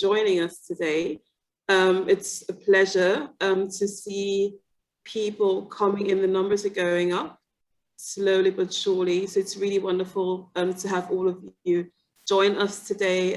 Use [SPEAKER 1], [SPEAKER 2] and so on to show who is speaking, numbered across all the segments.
[SPEAKER 1] joining us today. It's a pleasure to see people coming in. The numbers are going up slowly but surely. So it's really wonderful to have all of you join us today.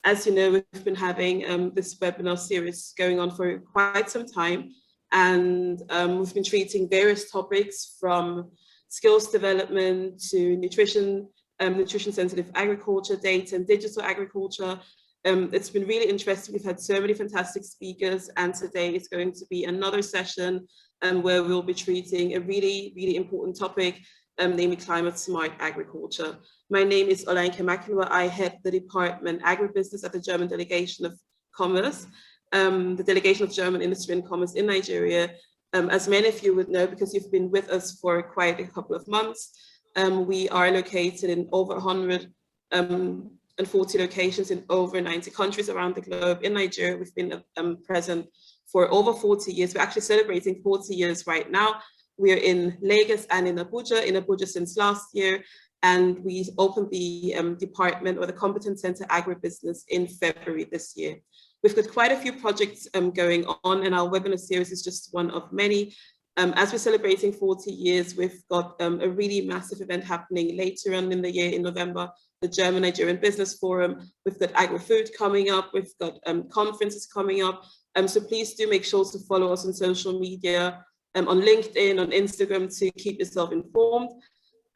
[SPEAKER 1] As you know, we've been having this webinar series going on for quite some time. And we've been treating various topics from skills development to nutrition, nutrition-sensitive agriculture, data and digital agriculture. It's been really interesting. We've had so many fantastic speakers, and today is going to be another session where we'll be treating a really, really important topic, namely climate smart agriculture. My name is Olayinke Makinwa. I head the department Agribusiness at the German Delegation of Commerce, the Delegation of German Industry and Commerce in Nigeria. As many of you would know, because you've been with us for quite a couple of months, we are located in over 140 locations in over 90 countries around the globe. In Nigeria, we've been present for over 40 years. We're actually celebrating 40 years right now. We're in Lagos and in Abuja since last year. And we opened the department or the Competence Center Agribusiness in February this year. We've got quite a few projects going on, and our webinar series is just one of many. As we're celebrating 40 years, we've got a really massive event happening later on in the year in November, the German-Nigerian Business Forum. We've got agri-food coming up. We've got conferences coming up. So please do make sure to follow us on social media, on LinkedIn, on Instagram, to keep yourself informed.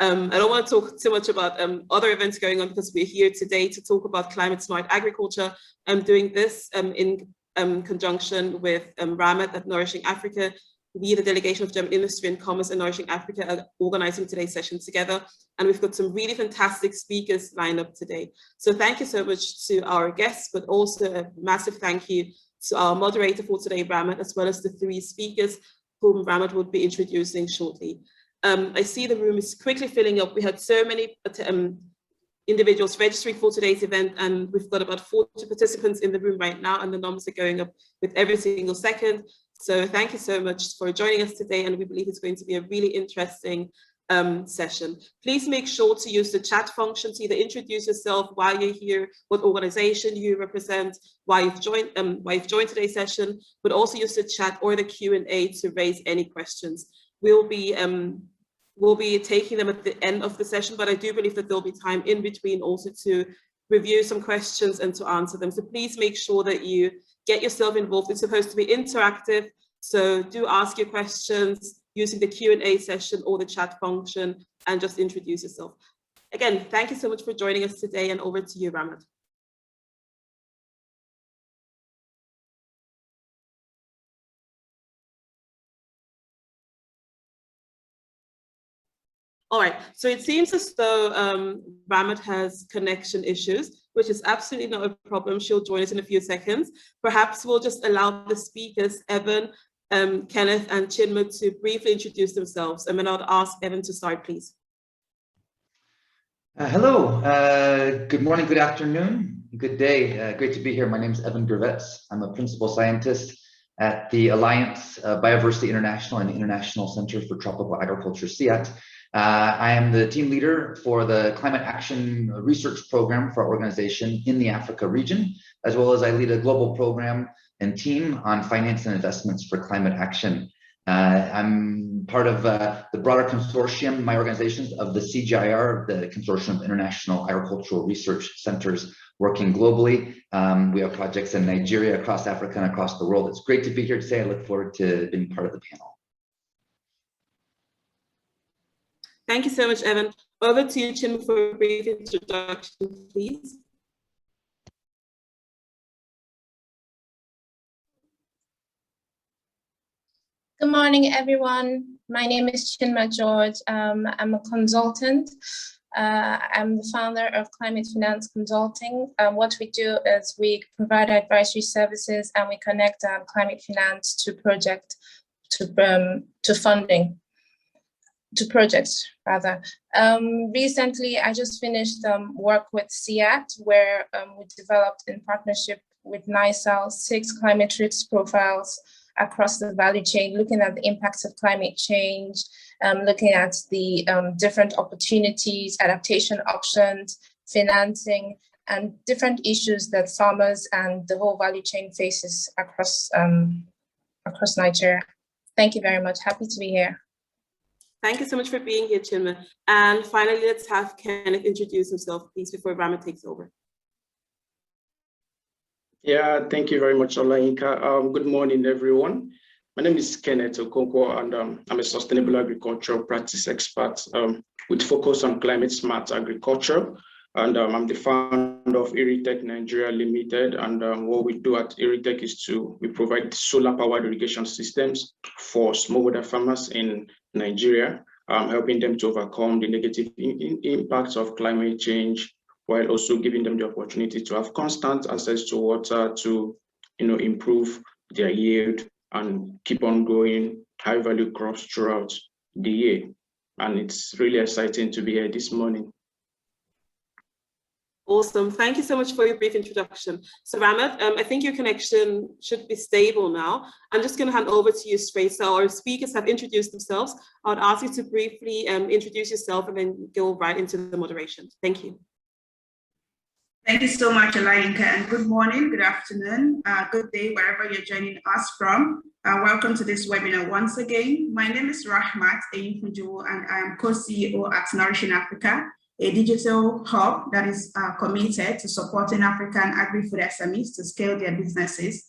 [SPEAKER 1] I don't want to talk too much about other events going on, because we're here today to talk about climate smart agriculture. I'm doing this in conjunction with Ramat at Nourishing Africa. We, the Delegation of German Industry and Commerce and Nourishing Africa, are organizing today's session together. And we've got some really fantastic speakers lined up today. So thank you so much to our guests, but also a massive thank you to our moderator for today, Ramat, as well as the three speakers whom Ramat would be introducing shortly. I see the room is quickly filling up. We had so many individuals registering for today's event, and we've got about 40 participants in the room right now, and the numbers are going up with every single second. So thank you so much for joining us today, and we believe it's going to be a really interesting session. Please make sure to use the chat function to either introduce yourself, why you're here, what organization you represent, why you've joined today's session, but also use the chat or the Q&A to raise any questions. We'll be taking them at the end of the session, but I do believe that there'll be time in between also to review some questions and to answer them. So please make sure that you get yourself involved. It's supposed to be interactive, so do ask your questions using the Q&A session or the chat function, and just introduce yourself. Again, thank you so much for joining us today, and over to you, Ramat. All right, so it seems as though Ramat has connection issues, which is absolutely not a problem. She'll join us in a few seconds. Perhaps we'll just allow the speakers, Evan, Kenneth, and Chinma, to briefly introduce themselves. And then I'll ask Evan to start, please.
[SPEAKER 2] Hello, good morning, good afternoon, good day. Great to be here. My name is Evan Gervets. I'm a principal scientist at the Alliance Biodiversity International and International Center for Tropical Agriculture, CIAT. I am the team leader for the Climate Action Research Program for our organization in the Africa region, as well as I lead a global program and team on finance and investments for climate action. I'm part of the broader consortium, my organizations, of the CGIR, the Consortium of International Agricultural Research Centers, working globally. We have projects in Nigeria, across Africa, and across the world. It's great to be here today. I look forward to being part of the panel.
[SPEAKER 1] Thank you so much, Evan. Over to you, Chin, for a brief introduction, please.
[SPEAKER 3] Good morning, everyone. My name is Chinma George. I'm a consultant. I'm the founder of Climate Finance Consulting. What we do is we provide advisory services, and we connect climate finance to projects rather. Recently, I just finished work with CIAT, where we developed in partnership with NICEL 6 climate risk profiles across the value chain, looking at the impacts of climate change, looking at the different opportunities, adaptation options, financing, and different issues that farmers and the whole value chain faces across Nigeria. Thank you very much. Happy to be here.
[SPEAKER 1] Thank you so much for being here, Chinma. And finally, let's have Kenneth introduce himself, please, before Rama takes over.
[SPEAKER 4] Yeah, thank you very much, Olayinka. Good morning, everyone. My name is Kenneth Okonkwo, and I'm a sustainable agricultural practice expert with focus on climate smart agriculture. And I'm the founder of Irrigation Nigeria Limited. And what we do at Irrigation is we provide solar powered irrigation systems for smallholder farmers in Nigeria, helping them to overcome the negative impacts of climate change, while also giving them the opportunity to have constant access to water to, improve their yield and keep on growing high value crops throughout the year. And it's really exciting to be here this morning.
[SPEAKER 1] Awesome. Thank you so much for your brief introduction. So Ramat, I think your connection should be stable now. I'm just going to hand over to you straight. So our speakers have introduced themselves. I would ask you to briefly introduce yourself and then go right into the moderation. Thank you.
[SPEAKER 5] Thank you so much, Olayinka, and good morning, good afternoon, good day, wherever you're joining us from. Welcome to this webinar once again. My name is Rahmat Eyinfuju, and I am co-CEO at Nourishing Africa, a digital hub that is committed to supporting African agri-food SMEs to scale their businesses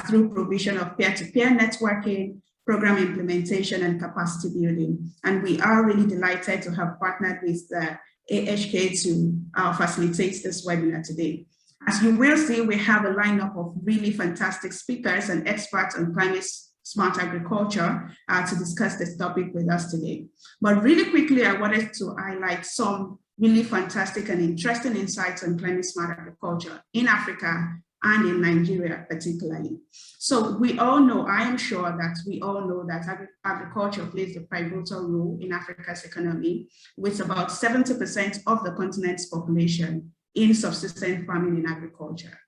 [SPEAKER 5] through provision of peer-to-peer networking, program implementation, and capacity building. And we are really delighted to have partnered with the AHK to facilitate this webinar today. As you will see, we have a lineup of really fantastic speakers and experts on climate smart agriculture to discuss this topic with us today. But really quickly, I wanted to highlight some really fantastic and interesting insights on climate smart agriculture in Africa and in Nigeria particularly. So we all know, I am sure that we all know that agriculture plays a pivotal role in Africa's economy, with about 70% of the continent's population in subsistence farming and agriculture.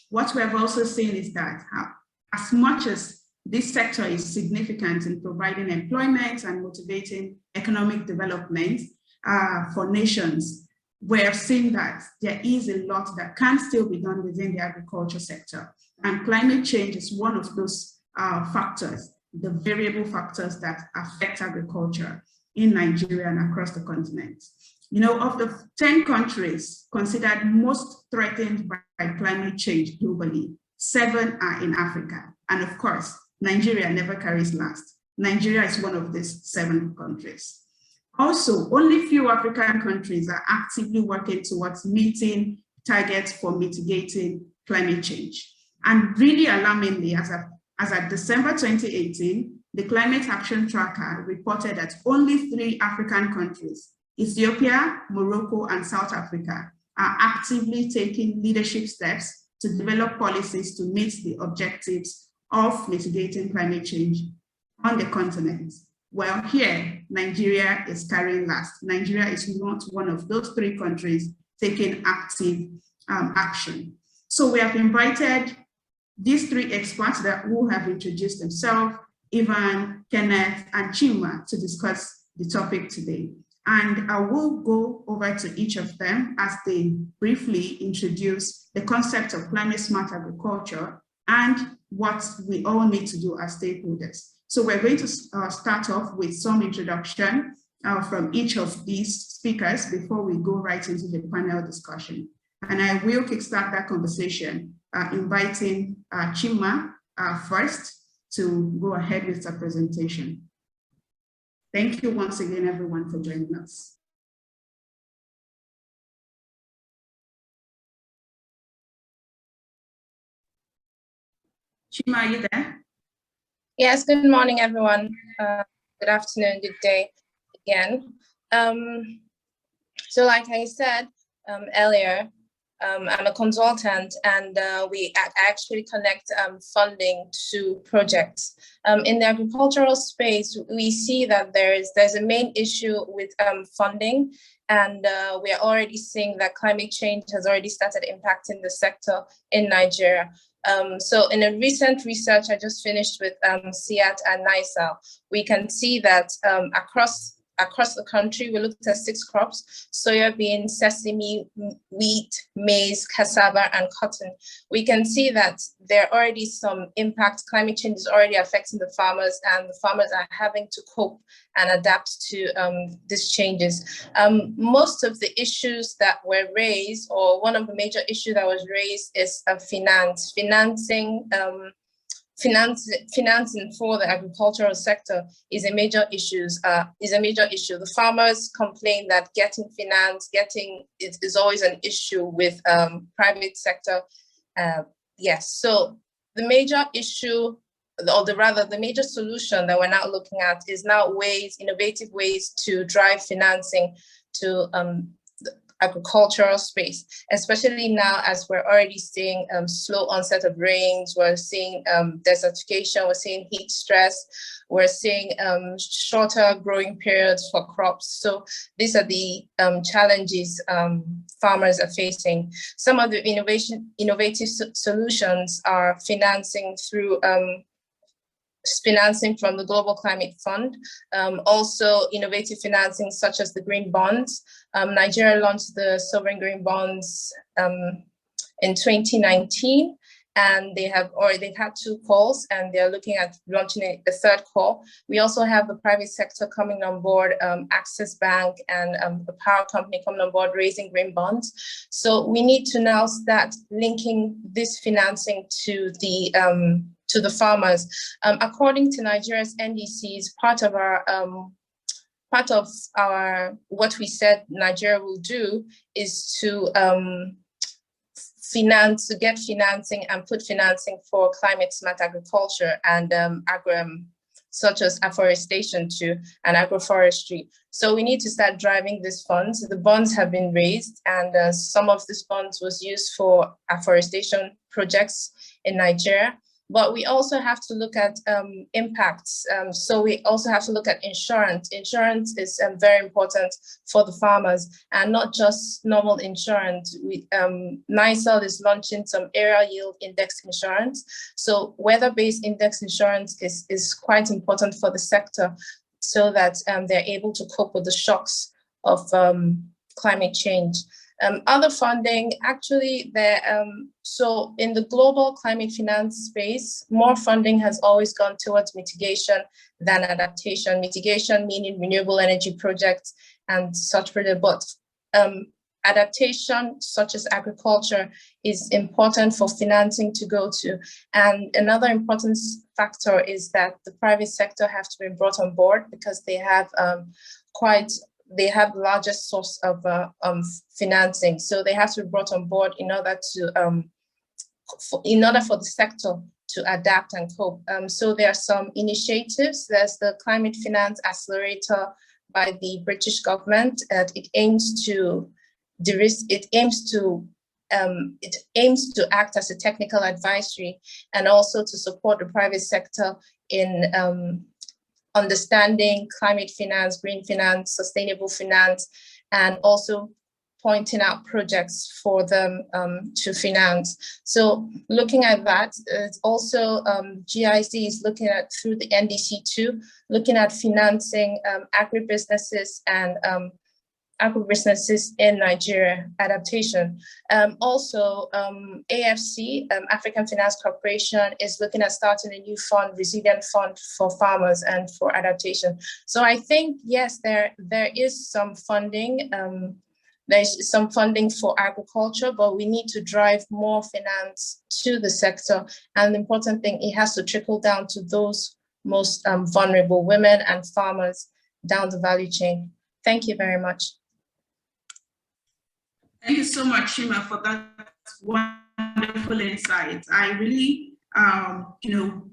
[SPEAKER 5] What we have also seen is that as much as this sector is significant in providing employment and motivating economic development for nations, we're seeing that there is a lot that can still be done within the agriculture sector. And climate change is one of those factors, the variable factors that affect agriculture in Nigeria and across the continent. Of the 10 countries considered most threatened by climate change globally, 7 are in Africa. And of course, Nigeria never carries last. Nigeria is one of these 7 countries. Also, only few African countries are actively working towards meeting targets for mitigating climate change. And really alarmingly, as of December 2018, the Climate Action Tracker reported that only 3 African countries, Ethiopia, Morocco, and South Africa, are actively taking leadership steps to develop policies to meet the objectives of mitigating climate change on the continent. Well, here, Nigeria is carrying last. Nigeria is not one of those 3 countries taking active action. So we have invited these 3 experts who have introduced themselves, Ivan, Kenneth, and Chima, to discuss the topic today. And I will go over to each of them as they briefly introduce the concept of climate smart agriculture and what we all need to do as stakeholders. So we're going to start off with some introduction from each of these speakers before we go right into the panel discussion. And I will kickstart that conversation, inviting Chima first to go ahead with the presentation. Thank you once again, everyone, for joining us. Chima, are you there?
[SPEAKER 3] Yes, good morning, everyone. Good afternoon, good day again. So like I said earlier, I'm a consultant, and we actually connect funding to projects. In the agricultural space, we see that there's a main issue with funding, and we are already seeing that climate change has already started impacting the sector in Nigeria. So in a recent research I just finished with CIAT and NISAL, we can see that across across the country. We looked at 6 crops: soybean, sesame, wheat, maize, cassava, and cotton. We can see that there are already some impact. Climate change is already affecting the farmers, and the farmers are having to cope and adapt to these changes. Most of the issues that were raised, or one of the major issues that was raised, is financing for the agricultural sector is a major issue. The farmers complain that getting finance, is always an issue with private sector. Yes, so the major issue, or the major solution that we're now looking at is now innovative ways to drive financing to agricultural space, especially now as we're already seeing slow onset of rains, we're seeing desertification, we're seeing heat stress, we're seeing shorter growing periods for crops. So these are the challenges farmers are facing. Some of the innovative solutions are financing through financing from the Global Climate Fund, also innovative financing such as the green bonds. Nigeria launched the sovereign green bonds in 2019, and they've had 2 calls, and they're looking at launching a 3rd call. We also have the private sector coming on board, Access Bank and the power company coming on board, raising green bonds. So we need to now start linking this financing to the farmers. According to Nigeria's NDCs, part of our what we said Nigeria will do is to get financing and put financing for climate smart agriculture and such as afforestation too, and agroforestry. So we need to start driving these funds. The bonds have been raised, and some of these bonds was used for afforestation projects in Nigeria. But we also have to look at impacts. So we also have to look at insurance. Insurance is very important for the farmers, and not just normal insurance. NICEL is launching some area yield index insurance. So weather-based index insurance is quite important for the sector, so that they're able to cope with the shocks of climate change. Other funding, actually, so in the global climate finance space, more funding has always gone towards mitigation than adaptation. Mitigation meaning renewable energy projects and such, but adaptation, such as agriculture, is important for financing to go to. And another important factor is that the private sector have to be brought on board, because they have the largest source of financing. So they have to be brought on board in order for the sector to adapt and cope. So there are some initiatives. There's the Climate Finance Accelerator by the British government. It aims to act as a technical advisory, and also to support the private sector in understanding climate finance, green finance, sustainable finance, and also pointing out projects for them to finance. So looking at that, it's also GIC is looking at, through the NDC too, looking at financing agribusinesses and agribusinesses in Nigeria adaptation. Also, AFC, African Finance Corporation, is looking at starting a new fund, resilient fund for farmers and for adaptation. So I think, yes, there is some funding. There's some funding for agriculture, but we need to drive more finance to the sector. And the important thing, it has to trickle down to those most vulnerable women and farmers down the value chain. Thank you very much.
[SPEAKER 5] Thank you so much, Shima, for that wonderful insight. I really,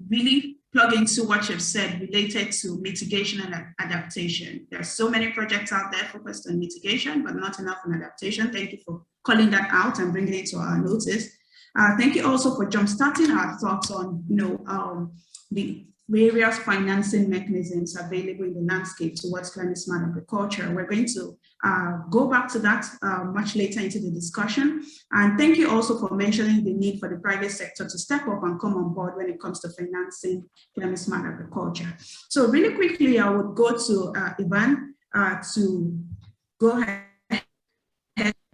[SPEAKER 5] really plug into what you've said related to mitigation and adaptation. There are so many projects out there focused on mitigation, but not enough on adaptation. Thank you for calling that out and bringing it to our notice. Thank you also for jumpstarting our thoughts on, the various financing mechanisms available in the landscape towards climate smart agriculture. We're going to go back to that much later into the discussion. And thank you also for mentioning the need for the private sector to step up and come on board when it comes to financing climate smart agriculture. So really quickly, I would go to Ivan. to go ahead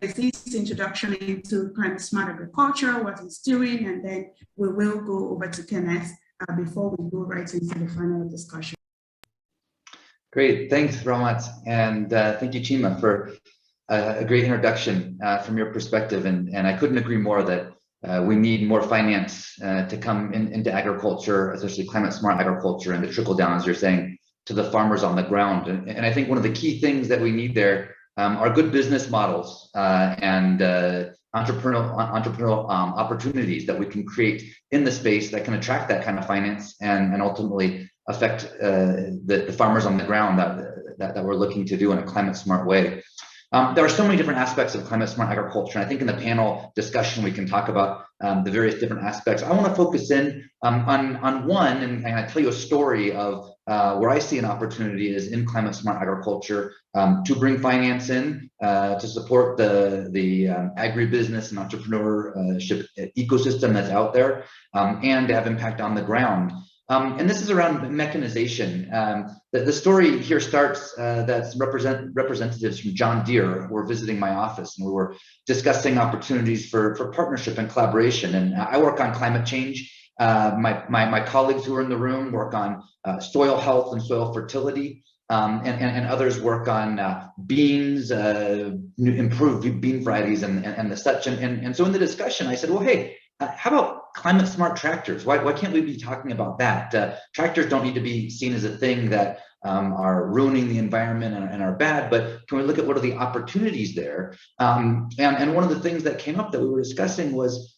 [SPEAKER 5] with this introduction into climate smart agriculture, what it's doing, and then we will go over to Kenneth before we go right into the final discussion.
[SPEAKER 2] Great, thanks, Ramat, and thank you, Chima, for a great introduction from your perspective, and I couldn't agree more that we need more finance to come into agriculture, especially climate smart agriculture, and to trickle down, as you're saying, to the farmers on the ground. And I think one of the key things that we need there are good business models and entrepreneurial opportunities that we can create in the space that can attract that kind of finance and ultimately affect the farmers on the ground that we're looking to do in a climate smart way. There are so many different aspects of climate smart agriculture, and I think in the panel discussion we can talk about the various different aspects. I want to focus in on one, and I tell you a story of where I see an opportunity is in climate smart agriculture to bring finance in to support the agribusiness and entrepreneurship ecosystem that's out there, and to have impact on the ground. And this is around mechanization. The story here starts that's representatives from John Deere were visiting my office, and we were discussing opportunities for partnership and collaboration. And I work on climate change. My colleagues who are in the room work on soil health and soil fertility, and others work on beans, improved bean varieties and the such. And so in the discussion, I said, well, hey, how about climate smart tractors? Why can't we be talking about that? Tractors don't need to be seen as a thing that are ruining the environment and are bad, but can we look at what are the opportunities there? And one of the things that came up that we were discussing was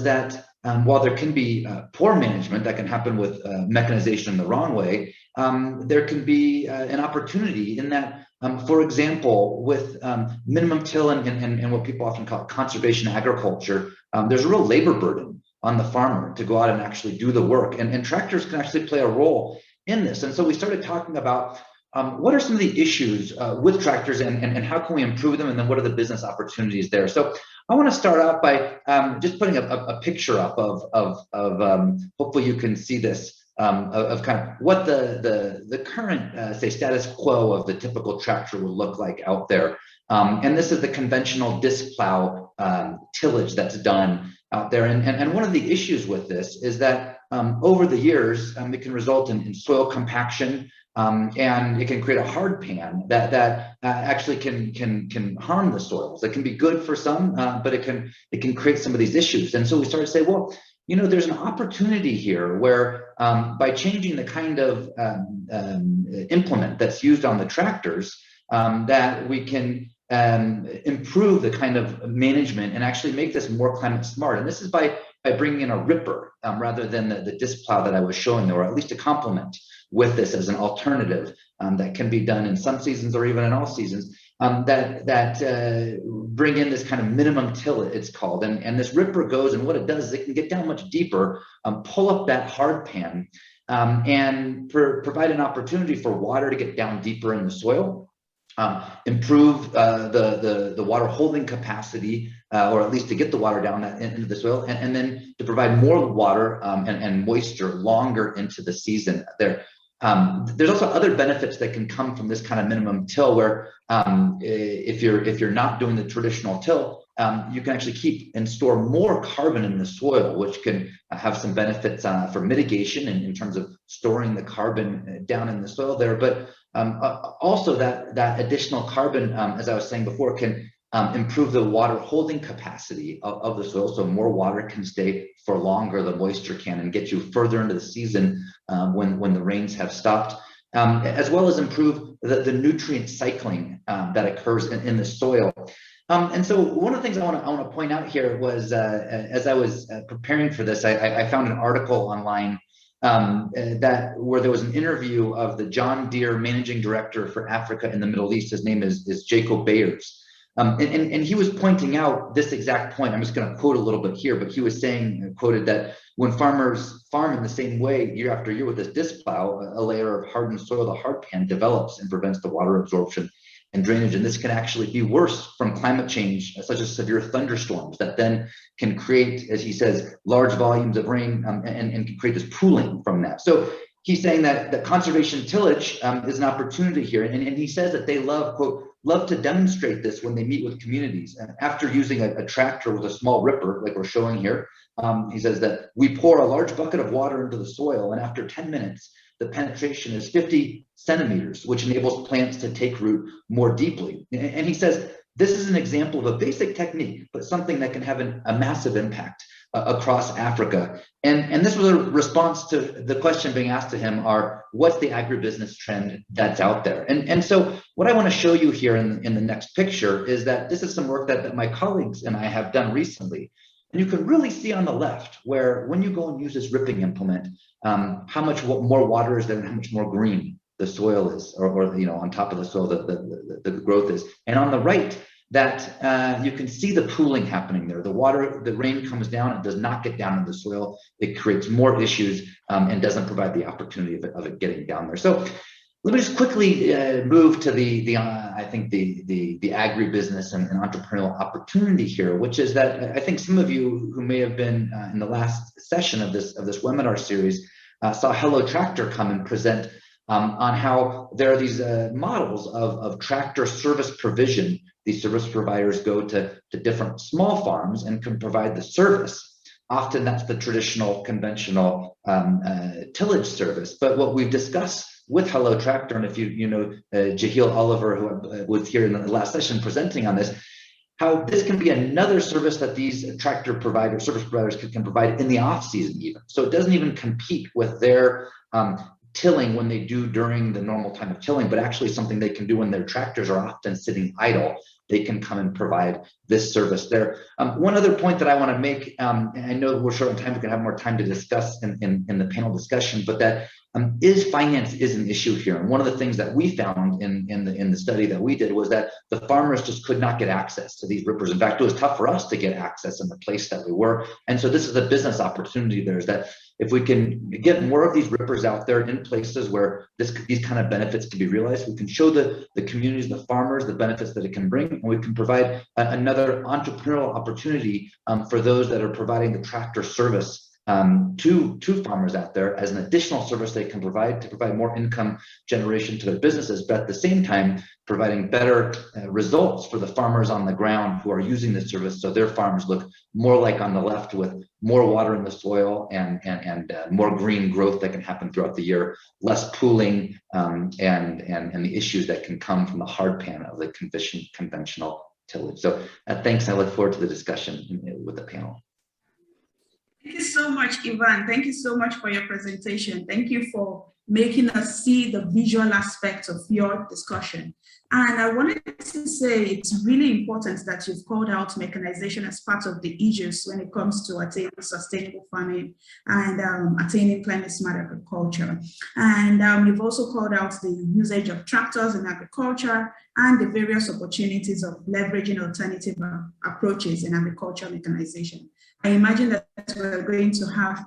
[SPEAKER 2] that while there can be poor management that can happen with mechanization in the wrong way, there can be an opportunity in that, for example, with minimum till and what people often call conservation agriculture, there's a real labor burden on the farmer to go out and actually do the work, and tractors can actually play a role in this. And so we started talking about what are some of the issues with tractors and how can we improve them, and then what are the business opportunities there. So I want to start out by just putting a picture up of hopefully you can see this, of kind of what the current say status quo of the typical tractor will look like out there. And this is the conventional disc plow tillage that's done out there. And one of the issues with this is that over the years, it can result in soil compaction, and it can create a hard pan that actually can harm the soils. It can be good for some, but it can create some of these issues. And so we started to say, well, you know, there's an opportunity here where by changing the kind of implement that's used on the tractors, that we can improve the kind of management and actually make this more climate smart. And this is by bringing in a ripper rather than the disc plow that I was showing, or at least a complement with this as an alternative that can be done in some seasons or even in all seasons, that bring in this kind of minimum till, it's called. And this ripper goes, and what it does is it can get down much deeper, pull up that hard pan, and provide an opportunity for water to get down deeper in the soil, improve the water holding capacity, or at least to get the water down into the soil, and then to provide more water and moisture longer into the season there. There's also other benefits that can come from this kind of minimum till, where if you're not doing the traditional till, you can actually keep and store more carbon in the soil, which can have some benefits for mitigation in terms of storing the carbon down in the soil there. But also that additional carbon, as I was saying before, can improve the water holding capacity of the soil, so more water can stay for longer, the moisture can, and get you further into the season when the rains have stopped, as well as improve the nutrient cycling that occurs in the soil. And so one of the things I want to point out here was, as I was preparing for this, I found an article online where there was an interview of the John Deere managing director for Africa and the Middle East. His name is Jacob Bayers. And he was pointing out this exact point. I'm just going to quote a little bit here, but he was saying, quoted, that when farmers farm in the same way year after year with this disc plow, a layer of hardened soil, the hard pan, develops and prevents the water absorption and drainage. And this can actually be worse from climate change, such as severe thunderstorms that then can create, as he says, large volumes of rain, and can create this pooling from that. So he's saying that the conservation tillage is an opportunity here. And he says that they love, quote, love to demonstrate this when they meet with communities. And after using a tractor with a small ripper, like we're showing here, he says that we pour a large bucket of water into the soil, and after 10 minutes, the penetration is 50 centimeters, which enables plants to take root more deeply. And he says, this is an example of a basic technique, but something that can have a massive impact across Africa. And this was a response to the question being asked to him are, what's the agribusiness trend that's out there? And so what I want to show you here in the next picture is that this is some work that my colleagues and I have done recently. And you can really see on the left where when you go and use this ripping implement, how much more water is there and how much more green the soil is, or you know, on top of the soil the growth is. And on the right, that you can see the pooling happening there. The water, the rain comes down, it does not get down into the soil. It creates more issues and doesn't provide the opportunity of it getting down there. So let me just quickly move to I think the agribusiness and entrepreneurial opportunity here, which is that I think some of you who may have been in the last session of this webinar series saw Hello Tractor come and present on how there are these models of tractor service provision. These service providers go to different small farms and can provide the service. Often that's the traditional, conventional tillage service. But what we've discussed with Hello Tractor, and if you know Jahil Oliver, who was here in the last session presenting on this, how this can be another service that these service providers can provide in the off season even. So it doesn't even compete with their tilling when they do during the normal time of tilling, but actually something they can do when their tractors are often sitting idle. They can come and provide this service there. One other point that I want to make, and I know we're short on time, we can have more time to discuss in the panel discussion, but that finance is an issue here. And one of the things that we found in the study that we did was that the farmers just could not get access to these rippers. In fact, it was tough for us to get access in the place that we were. And so this is a business opportunity there, is that if we can get more of these rippers out there in places where these kind of benefits can be realized, we can show the communities, the farmers, the benefits that it can bring, and we can provide another entrepreneurial opportunity for those that are providing the tractor service to farmers out there as an additional service they can provide to provide more income generation to their businesses, but at the same time providing better results for the farmers on the ground who are using this service, so their farms look more like on the left with more water in the soil and more green growth that can happen throughout the year, less pooling and the issues that can come from the hard pan of the conventional tillage. So thanks, I look forward to the discussion with the panel.
[SPEAKER 5] Thank you so much, Ivan. Thank you so much for your presentation. Thank you for making us see the visual aspects of your discussion. And I wanted to say it's really important that you've called out mechanization as part of the issues when it comes to attaining sustainable farming and attaining climate smart agriculture. And you've also called out the usage of tractors in agriculture and the various opportunities of leveraging alternative approaches in agricultural mechanization. I imagine that we're going to have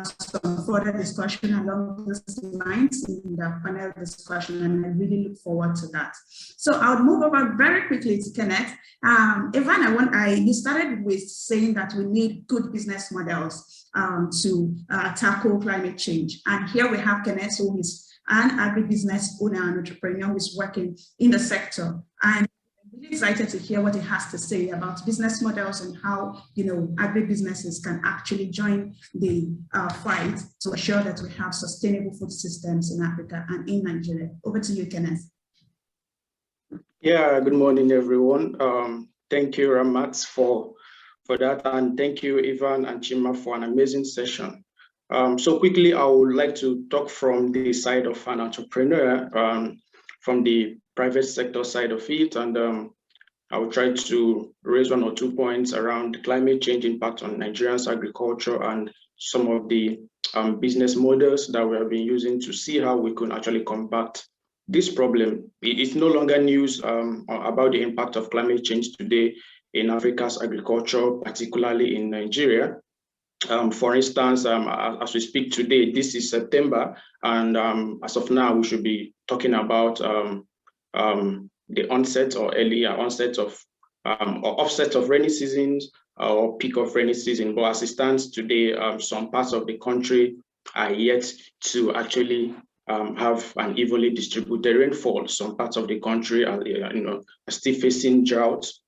[SPEAKER 5] some further discussion along those lines in the panel discussion, and I really look forward to that. So I'll move over very quickly to Kenneth. Ivan, you started with saying that we need good business models to tackle climate change. And here we have Kenneth, who is an agribusiness owner and entrepreneur who is working in the sector. And really excited to hear what he has to say about business models and how, you know, agribusinesses can actually join the fight to ensure that we have sustainable food systems in Africa and in Nigeria. Over to you, Kenneth.
[SPEAKER 4] Yeah, good morning, everyone. Thank you, Ramat, for that, and thank you, Ivan and Chima, for an amazing session. So quickly, I would like to talk from the side of an entrepreneur, from the private sector side of it, and I will try to raise 1 or 2 points around climate change impact on Nigerians' agriculture and some of the business models that we have been using to see how we can actually combat this problem. It's no longer news about the impact of climate change today in Africa's agriculture, particularly in Nigeria. For instance, as we speak today, this is September, and as of now, we should be talking about the onset or earlier onset of or offset of rainy seasons or peak of rainy season. But as it stands today, some parts of the country are yet to actually have an evenly distributed rainfall. Some parts of the country are, are still facing droughts.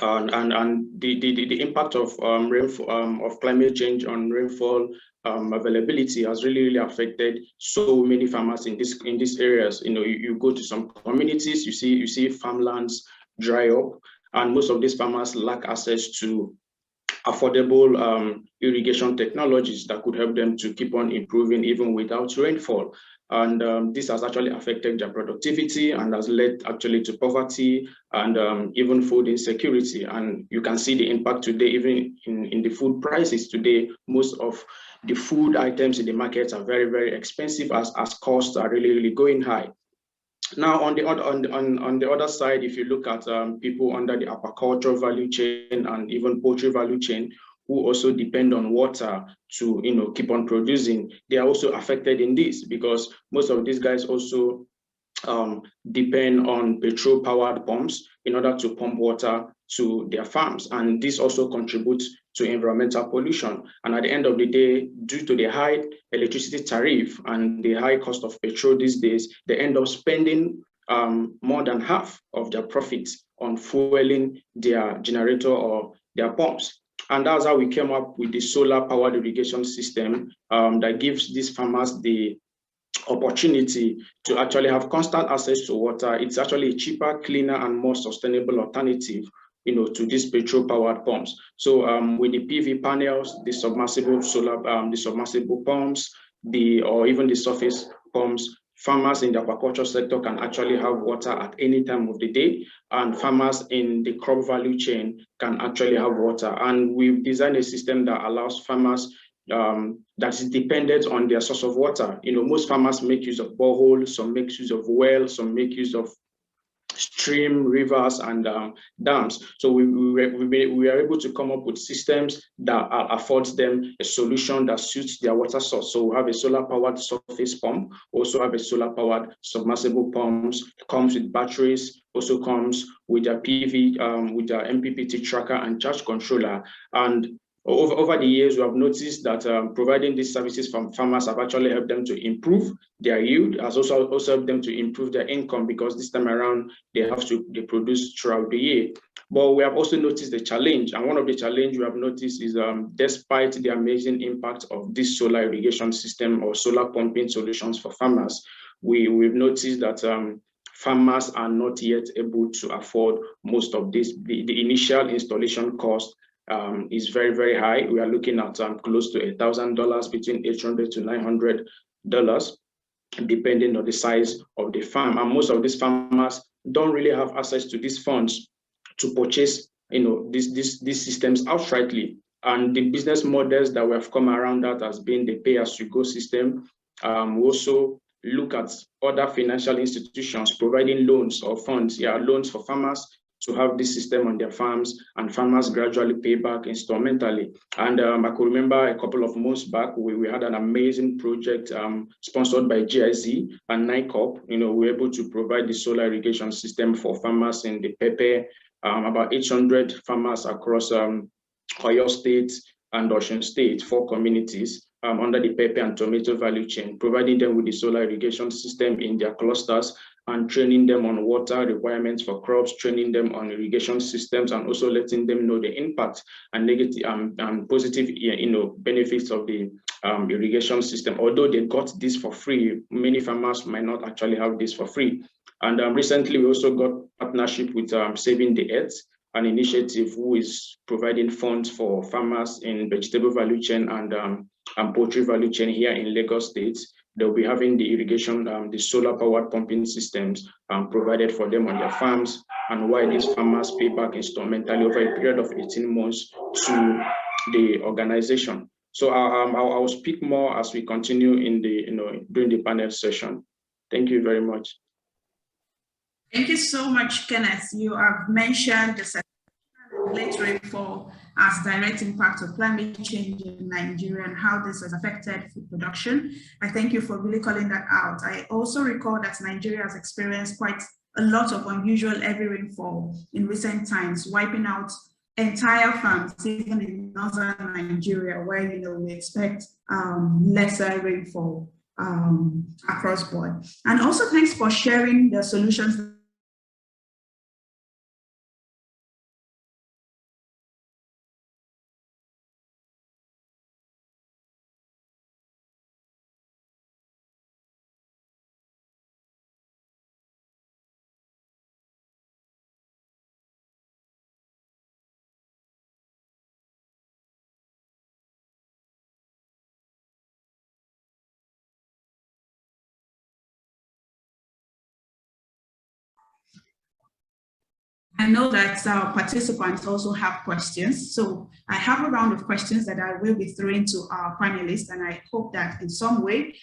[SPEAKER 4] And the impact of rainfall, of climate change on rainfall availability has really affected so many farmers in these areas. You go to some communities, you see farmlands dry up, and most of these farmers lack access to affordable irrigation technologies that could help them to keep on improving even without rainfall. And this has actually affected their productivity and has led actually to poverty and even food insecurity. And you can see the impact today, even in the food prices today. Most of the food items in the markets are very, very expensive as costs are really going high. Now, on the other side, if you look at people under the aquaculture value chain and even poultry value chain, who also depend on water to keep on producing, they are also affected in this, because most of these guys also depend on petrol-powered pumps in order to pump water to their farms, and this also contributes to environmental pollution. And at the end of the day, due to the high electricity tariff and the high cost of petrol these days, they end up spending more than half of their profits on fueling their generator or their pumps. And that's how we came up with the solar-powered irrigation system that gives these farmers the opportunity to actually have constant access to water. It's actually a cheaper, cleaner, and more sustainable alternative to these petrol-powered pumps. So with the PV panels, the submersible solar, the submersible pumps, or even the surface pumps, farmers in the aquaculture sector can actually have water at any time of the day, and farmers in the crop value chain can actually have water. And we've designed a system that allows farmers that is dependent on their source of water. Most farmers make use of boreholes, some make use of wells, some make use of stream, rivers, and dams. So we are able to come up with systems that affords them a solution that suits their water source. So we have a solar-powered surface pump, also have a solar-powered submersible pumps, comes with batteries, also comes with a PV, with a MPPT tracker and charge controller. And over the years, we have noticed that providing these services from farmers have actually helped them to improve their yield, has also helped them to improve their income, because this time around they produce throughout the year. But we have also noticed the challenge, and one of the challenges we have noticed is despite the amazing impact of this solar irrigation system or solar pumping solutions for farmers, we've noticed that farmers are not yet able to afford most of this. The initial installation cost is very, very high. We are looking at close to $1,000, between $800 to $900, depending on the size of the farm. And most of these farmers don't really have access to these funds to purchase, these systems outrightly. And the business models that we have come around that has been the pay-as-you-go system. We also look at other financial institutions providing loans or funds, loans for farmers to have this system on their farms, and farmers gradually pay back instrumentally. And I could remember a couple of months back, we had an amazing project sponsored by GIZ and NICOP. We were able to provide the solar irrigation system for farmers in the Pepe, about 800 farmers across Oyo State and Osun State, 4 communities under the pepper and tomato value chain, providing them with the solar irrigation system in their clusters and training them on water requirements for crops, training them on irrigation systems, and also letting them know the impact and negative and positive benefits of the irrigation system. Although they got this for free, many farmers might not actually have this for free. And recently, we also got partnership with Saving the Earth, an initiative who is providing funds for farmers in vegetable value chain and poultry value chain here in Lagos State. They'll be having the irrigation, the solar-powered pumping systems provided for them on their farms, and why these farmers pay back instrumentally over a period of 18 months to the organization. So I will speak more as we continue in the during the panel session. Thank you very much.
[SPEAKER 5] Thank you so much, Kenneth. You have mentioned the late rainfall as direct impact of climate change in Nigeria and how this has affected food production. I thank you for really calling that out. I also recall that Nigeria has experienced quite a lot of unusual heavy rainfall in recent times, wiping out entire farms, even in northern Nigeria, where we expect lesser rainfall across board. And also thanks for sharing the solutions. I know that our participants also have questions, so I have a round of questions that I will be throwing to our panelists, and I hope that in some way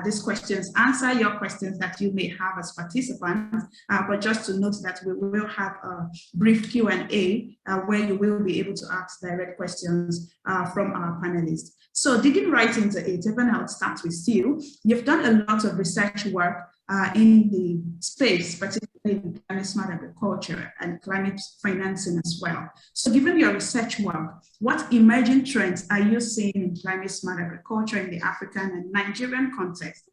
[SPEAKER 5] these questions answer your questions that you may have as participants, but just to note that we will have a brief Q&A where you will be able to ask direct questions from our panelists. So digging right into it, even I'll start with you. You've done a lot of research work in the space, particularly in climate smart agriculture and climate financing as well. So given your research work, what emerging trends are you seeing in climate smart agriculture in the African and Nigerian context?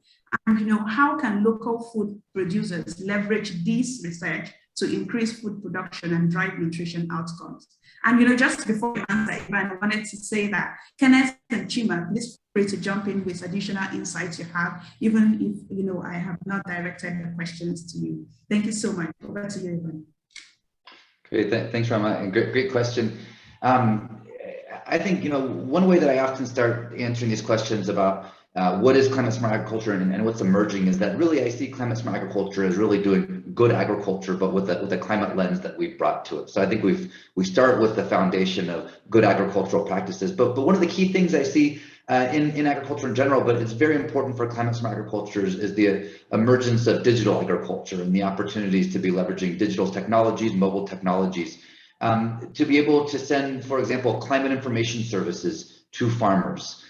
[SPEAKER 5] And how can local food producers leverage this research to increase food production and drive nutrition outcomes? And just before you answer, Ivan, I wanted to say that Kenneth and Chima, please feel free to jump in with additional insights you have, even if I have not directed the questions to you. Thank you so much. Over to you, Ivan.
[SPEAKER 2] Great, thanks, Rama. Great question. I think one way that I often start answering these questions about what is climate smart agriculture and what's emerging is that really I see climate smart agriculture as really doing good agriculture, but with a climate lens that we've brought to it. So I think we start with the foundation of good agricultural practices. But one of the key things I see in agriculture in general, but it's very important for climate smart agriculture, is the emergence of digital agriculture and the opportunities to be leveraging digital technologies, mobile technologies, to be able to send, for example, climate information services to farmers.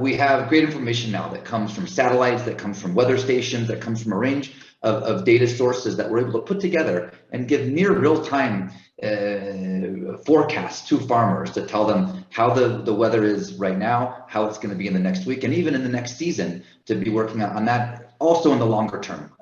[SPEAKER 2] We have great information now that comes from satellites, that comes from weather stations, that comes from a range of data sources that we're able to put together and give near real-time forecasts to farmers to tell them how the weather is right now, how it's going to be in the next week, and even in the next season, to be working on that also in the longer term,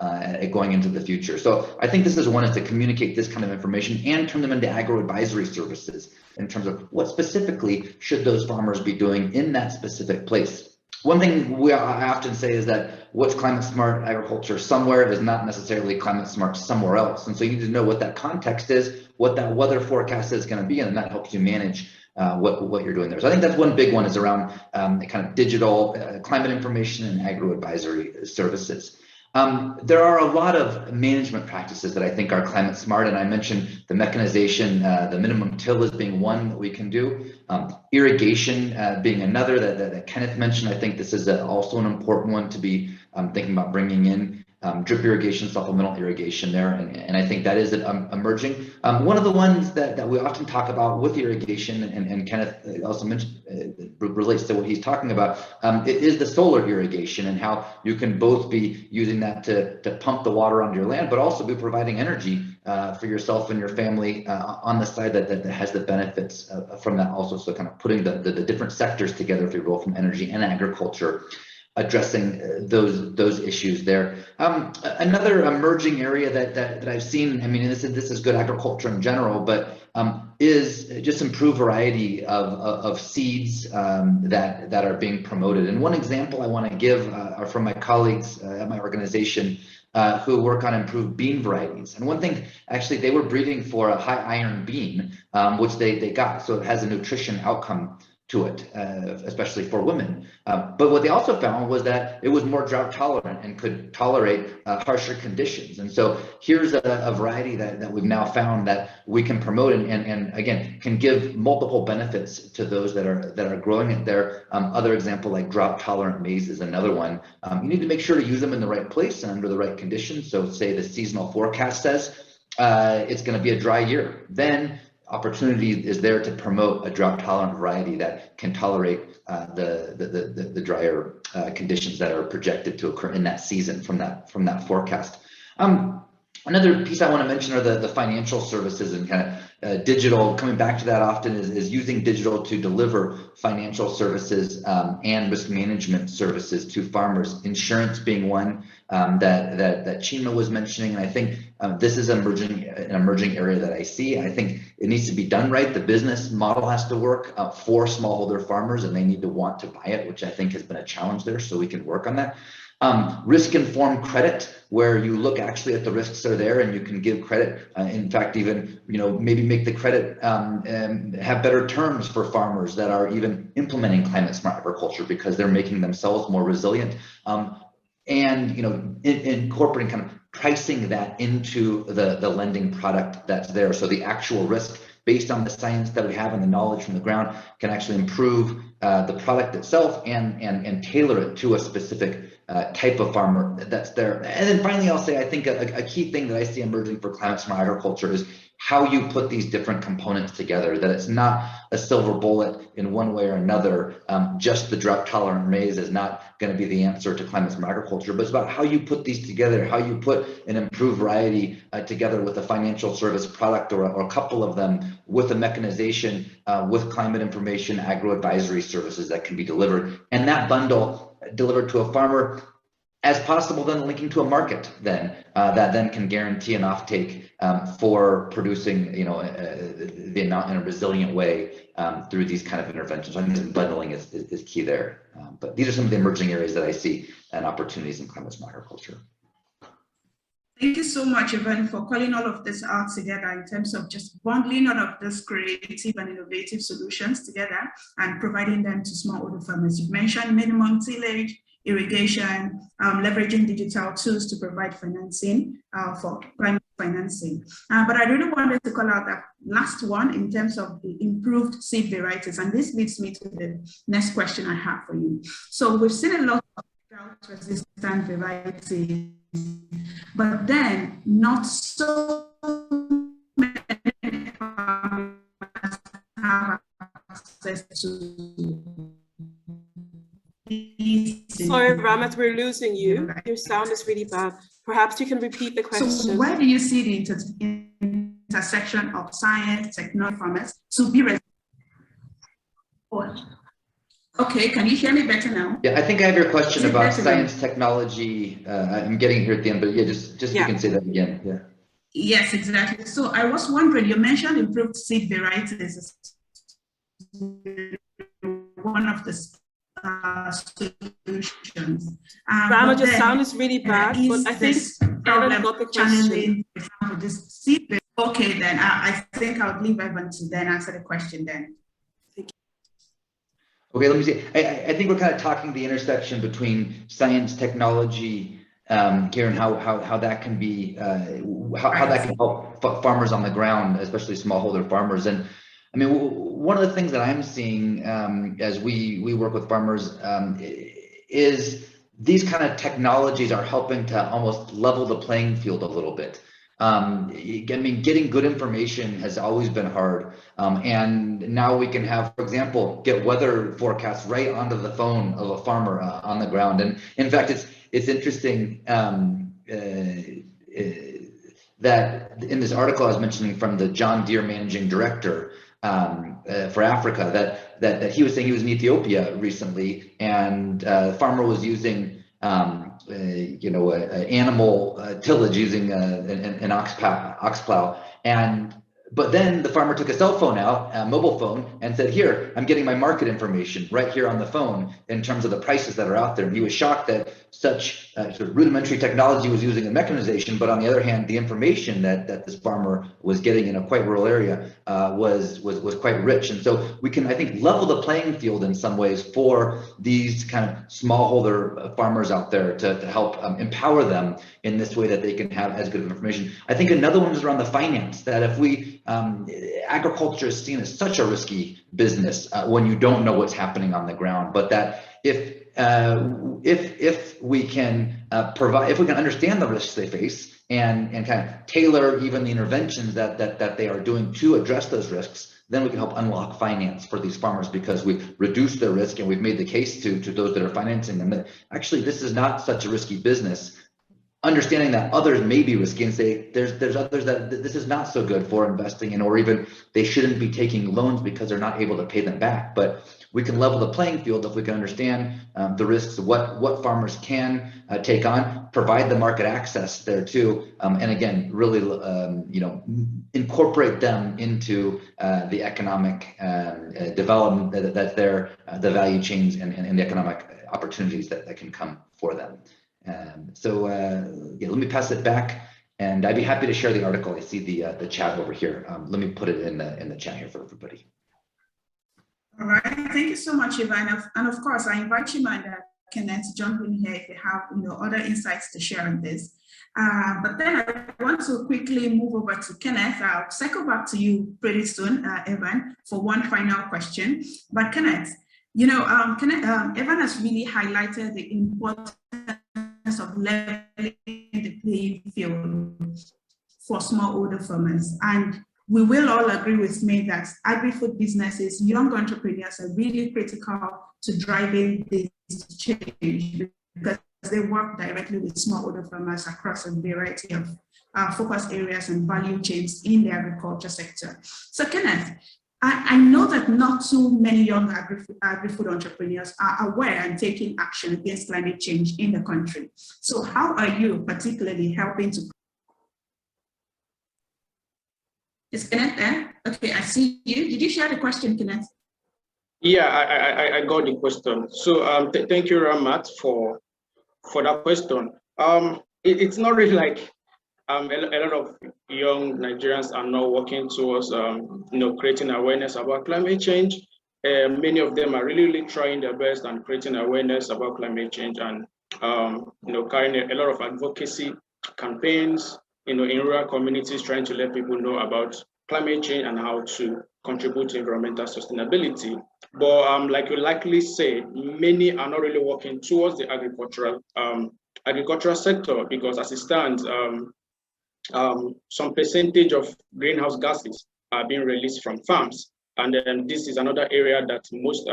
[SPEAKER 2] going into the future. So I think this is one, is to communicate this kind of information and turn them into agro-advisory services in terms of what specifically should those farmers be doing in that specific place. One thing I often say is that what's climate smart agriculture somewhere is not necessarily climate smart somewhere else. And so you need to know what that context is, what that weather forecast is going to be, and that helps you manage what you're doing there. So I think that's one big one, is around the kind of digital climate information and agro-advisory services. There are a lot of management practices that I think are climate smart, and I mentioned the mechanization, the minimum till as being one that we can do. Irrigation being another that Kenneth mentioned. I think this is also an important one to be thinking about bringing in. Drip irrigation, supplemental irrigation there, and I think that is emerging. One of the ones that we often talk about with irrigation, and Kenneth also mentioned, relates to what he's talking about, it is the solar irrigation, and how you can both be using that to pump the water onto your land, but also be providing energy for yourself and your family on the side that has the benefits from that also. So kind of putting the different sectors together, if you will, from energy and agriculture, addressing those issues there. Another emerging area that I've seen, I mean, this is good agriculture in general, but is just improved variety of seeds that are being promoted. And one example I want to give are from my colleagues at my organization who work on improved bean varieties. And one thing, actually, they were breeding for a high iron bean, which they got, so it has a nutrition outcome to it, especially for women. But what they also found was that it was more drought tolerant and could tolerate harsher conditions. And so here's a variety that we've now found that we can promote and again, can give multiple benefits to those that are growing it there. Other example, like drought tolerant maize is another one. You need to make sure to use them in the right place and under the right conditions. So say the seasonal forecast says it's going to be a dry year, then opportunity is there to promote a drought tolerant variety that can tolerate the drier conditions that are projected to occur in that season from that forecast. Another piece I want to mention are the financial services and kind digital, coming back to that often, is using digital to deliver financial services and risk management services to farmers. Insurance being one that Chima was mentioning, and I think this is an emerging area that I see. I think it needs to be done right. The business model has to work for smallholder farmers, and they need to want to buy it, which I think has been a challenge there. So we can work on that. Risk-informed credit, where you look actually at the risks that are there and you can give credit. In fact, even maybe make the credit have better terms for farmers that are even implementing climate smart agriculture, because they're making themselves more resilient. And incorporating kind of pricing that into the lending product that's there, so the actual risk based on the science that we have and the knowledge from the ground can actually improve the product itself and tailor it to a specific type of farmer that's there. And then finally, I'll say, I think a key thing that I see emerging for climate smart agriculture is how you put these different components together, that it's not a silver bullet in one way or another. Just the drought tolerant maize is not going to be the answer to climate smart agriculture, but it's about how you put these together, how you put an improved variety together with a financial service product or a couple of them, with a mechanization, with climate information, agro-advisory services that can be delivered, and that bundle delivered to a farmer as possible, then linking to a market then that then can guarantee an offtake for producing the amount in a resilient way through these kind of interventions. I think bundling is key there. But these are some of the emerging areas that I see and opportunities in climate smart agriculture.
[SPEAKER 5] Thank you so much, Evan, for calling all of this out together in terms of just bundling all of this creative and innovative solutions together and providing them to smallholder farmers. You've mentioned minimum tillage, irrigation, leveraging digital tools to provide financing for climate financing. But I really wanted to call out that last one in terms of the improved seed varieties. And this leads me to the next question I have for you. So we've seen a lot of drought-resistant varieties, but then not so many farmers have access to.
[SPEAKER 1] Sorry, Ramat, we're losing you. Your sound is really bad. Perhaps you can repeat the question.
[SPEAKER 5] So where do you see the intersection of science, technology, farmers to be resilient? Okay, can you hear me better now?
[SPEAKER 2] Yeah, I think I have your question about science, technology. I'm getting here at the end, but yeah, just you can say that again. Yeah.
[SPEAKER 5] Yes, exactly. So I was wondering, you mentioned improved seed varieties as one of the solutions.
[SPEAKER 1] Rama, your sound is really bad, but I think Evan got the question.
[SPEAKER 5] Okay, then I think I'll leave Evan to then answer the question then.
[SPEAKER 2] Okay, let me see. I think we're kind of talking the intersection between science, technology here, and how that can be, how that can help farmers on the ground, especially smallholder farmers. And I mean, one of the things that I'm seeing as we work with farmers is these kind of technologies are helping to almost level the playing field a little bit. I mean, getting good information has always been hard. And now we can have, for example, get weather forecasts right onto the phone of a farmer on the ground. And in fact, it's interesting that in this article I was mentioning from the John Deere managing director for Africa, that he was saying he was in Ethiopia recently, and the farmer was using animal tillage using an ox plow, but then the farmer took a cell phone out, a mobile phone, and said, "Here, I'm getting my market information right here on the phone in terms of the prices that are out there." And he was shocked that such sort of rudimentary technology was using a mechanization, but on the other hand, the information that this farmer was getting in a quite rural area was quite rich. And so we can, I think, level the playing field in some ways for these kind of smallholder farmers out there to help empower them in this way that they can have as good of information. I think another one is around the finance, that if we agriculture is seen as such a risky business when you don't know what's happening on the ground, but that if we can provide, if we can understand the risks they face and kind of tailor even the interventions that they are doing to address those risks, then we can help unlock finance for these farmers, because we've reduced their risk and we've made the case to those that are financing them that actually this is not such a risky business. understanding that others may be risky and say there's others that this is not so good for investing in, or even they shouldn't be taking loans because they're not able to pay them back. But we can level the playing field if we can understand the risks, what farmers can take on, provide the market access there too, and again, really incorporate them into the economic development that's there, the value chains and the economic opportunities that can come for them. Yeah, let me pass it back, and I'd be happy to share the article. I see the chat over here. Let me put it in the chat here for everybody.
[SPEAKER 5] All right, thank you so much, Ivan. And of course, I invite you and Kenneth to jump in here if you have other insights to share on this. But then I want to quickly move over to Kenneth. I'll circle back to you pretty soon, Evan, for one final question. But Kenneth, Evan has really highlighted the importance of leveling the playing field for smallholder farmers. And we will all agree with me that agri-food businesses, young entrepreneurs are really critical to driving this change because they work directly with smallholder farmers across a variety of focus areas and value chains in the agriculture sector. So Kenneth, I know that not too many young agri-food entrepreneurs are aware and taking action against climate change in the country. So how are you particularly helping to... Is Kenneth there? Okay, I see you. Did you share the question, Kenneth?
[SPEAKER 4] Yeah, I got the question. So thank you, Ramat, for that question. It's not really like a lot of young Nigerians are now working towards creating awareness about climate change. Many of them are really trying their best and creating awareness about climate change and carrying a lot of advocacy campaigns in rural communities, trying to let people know about climate change and how to contribute to environmental sustainability. But like you likely say, many are not really working towards the agricultural sector because as it stands, some percentage of greenhouse gases are being released from farms. And then this is another area that most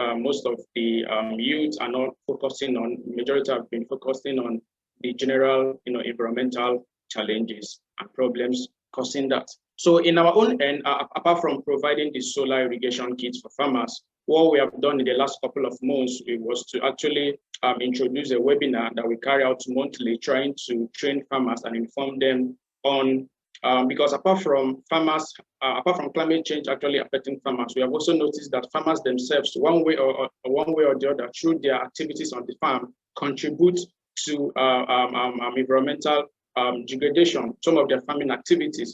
[SPEAKER 4] of the youth are not focusing on. Majority have been focusing on the general environmental challenges and problems causing that. So in our own end, apart from providing the solar irrigation kits for farmers, what we have done in the last couple of months was to actually introduce a webinar that we carry out monthly, trying to train farmers and inform them on, because apart from climate change actually affecting farmers, we have also noticed that farmers themselves, one way or the other, through their activities on the farm, contribute to environmental degradation, some of their farming activities,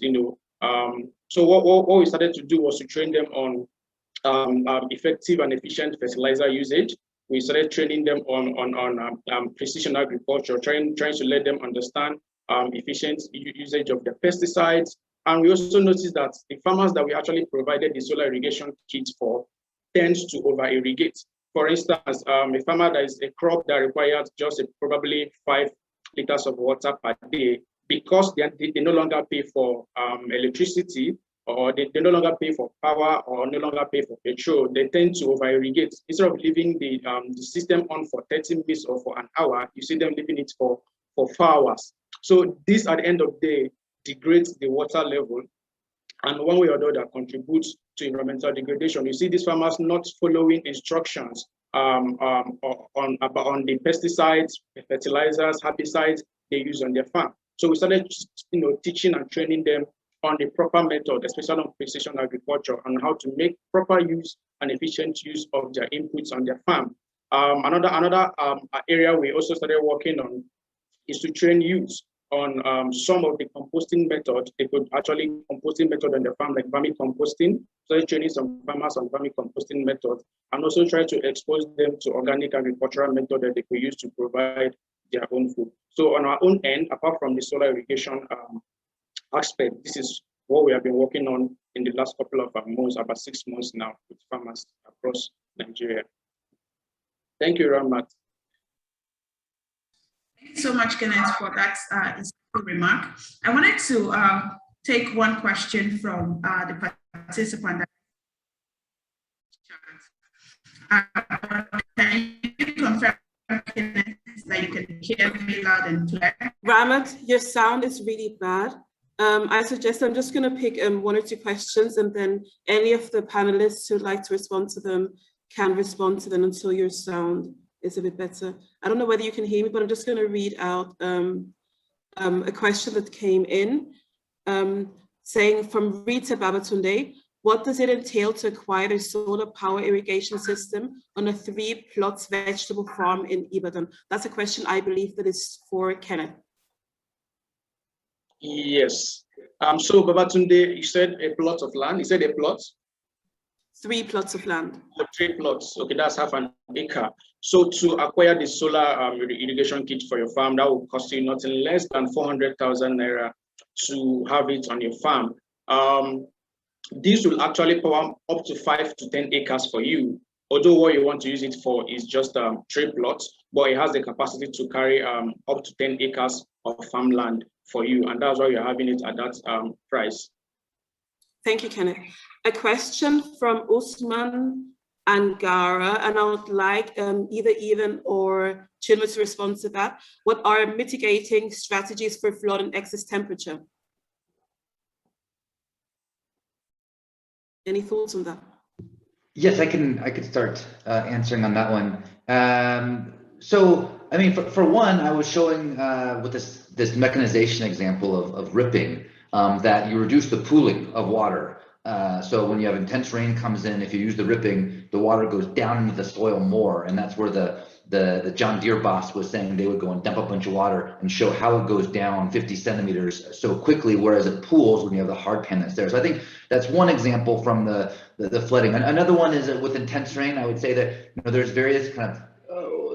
[SPEAKER 4] So what we started to do was to train them on effective and efficient fertilizer usage. We started training them on precision agriculture, trying to let them understand efficient usage of the pesticides. And we also noticed that the farmers that we actually provided the solar irrigation kits for tends to over-irrigate. For instance, a farmer that is a crop that requires just probably 5 liters of water per day, because they no longer pay for electricity, or they no longer pay for power, or no longer pay for petrol, they tend to over-irrigate. Instead of leaving the system on for 30 minutes or for an hour, you see them leaving it for 4 hours. So this, at the end of the day, degrades the water level, and one way or the other contributes to environmental degradation. You see these farmers not following instructions on the pesticides, fertilizers, herbicides they use on their farm. So we started, teaching and training them on the proper method, especially on precision agriculture, and how to make proper use and efficient use of their inputs on their farm. Another area we also started working on is to train youth on some of the composting methods. They could actually composting method on the farm, like vermicomposting. So training some farmers on vermicomposting methods, and also try to expose them to organic agricultural method that they could use to provide their own food. So on our own end, apart from the solar irrigation aspect, this is what we have been working on in the last couple of months, about 6 months now, with farmers across Nigeria. Thank you, Ramat.
[SPEAKER 5] Thank you so much, Kenneth, for that insightful remark. I wanted to take one question from the participant. Can you confirm, Kenneth, that you can hear me loud and clear?
[SPEAKER 1] Ramat, your sound is really bad. I suggest I'm just going to pick one or two questions, and then any of the panelists who'd like to respond to them can respond to them until your sound is a bit better. I don't know whether you can hear me, but I'm just going to read out a question that came in saying from Rita Babatunde, what does it entail to acquire a solar power irrigation system on a 3-plot vegetable farm in Ibadan? That's a question I believe that is for Kenneth.
[SPEAKER 4] Yes. So Babatunde, you said a plot of land. You said a plot?
[SPEAKER 1] 3 plots of land.
[SPEAKER 4] 3 plots. Okay, that's half an acre. So to acquire the solar irrigation kit for your farm, that will cost you nothing less than 400,000 naira to have it on your farm. This will actually power up to 5 to 10 acres for you. Although what you want to use it for is just 3 plots, but it has the capacity to carry up to 10 acres of farmland for you, and that's why you're having it at that price.
[SPEAKER 1] Thank you, Kenneth. A question from Usman Angara, and I would like either Even or Chinma to respond to that. What are mitigating strategies for flood and excess temperature? Any thoughts on that?
[SPEAKER 2] Yes, I can start answering on that one. So, I mean, for one, I was showing with this mechanization example of ripping that you reduce the pooling of water. So when you have intense rain comes in, if you use the ripping, the water goes down into the soil more, and that's where the John Deere boss was saying they would go and dump a bunch of water and show how it goes down 50 centimeters so quickly, whereas it pools when you have the hard pan that's there. So I think that's one example from the flooding. Another one is with intense rain. I would say that there's various kind of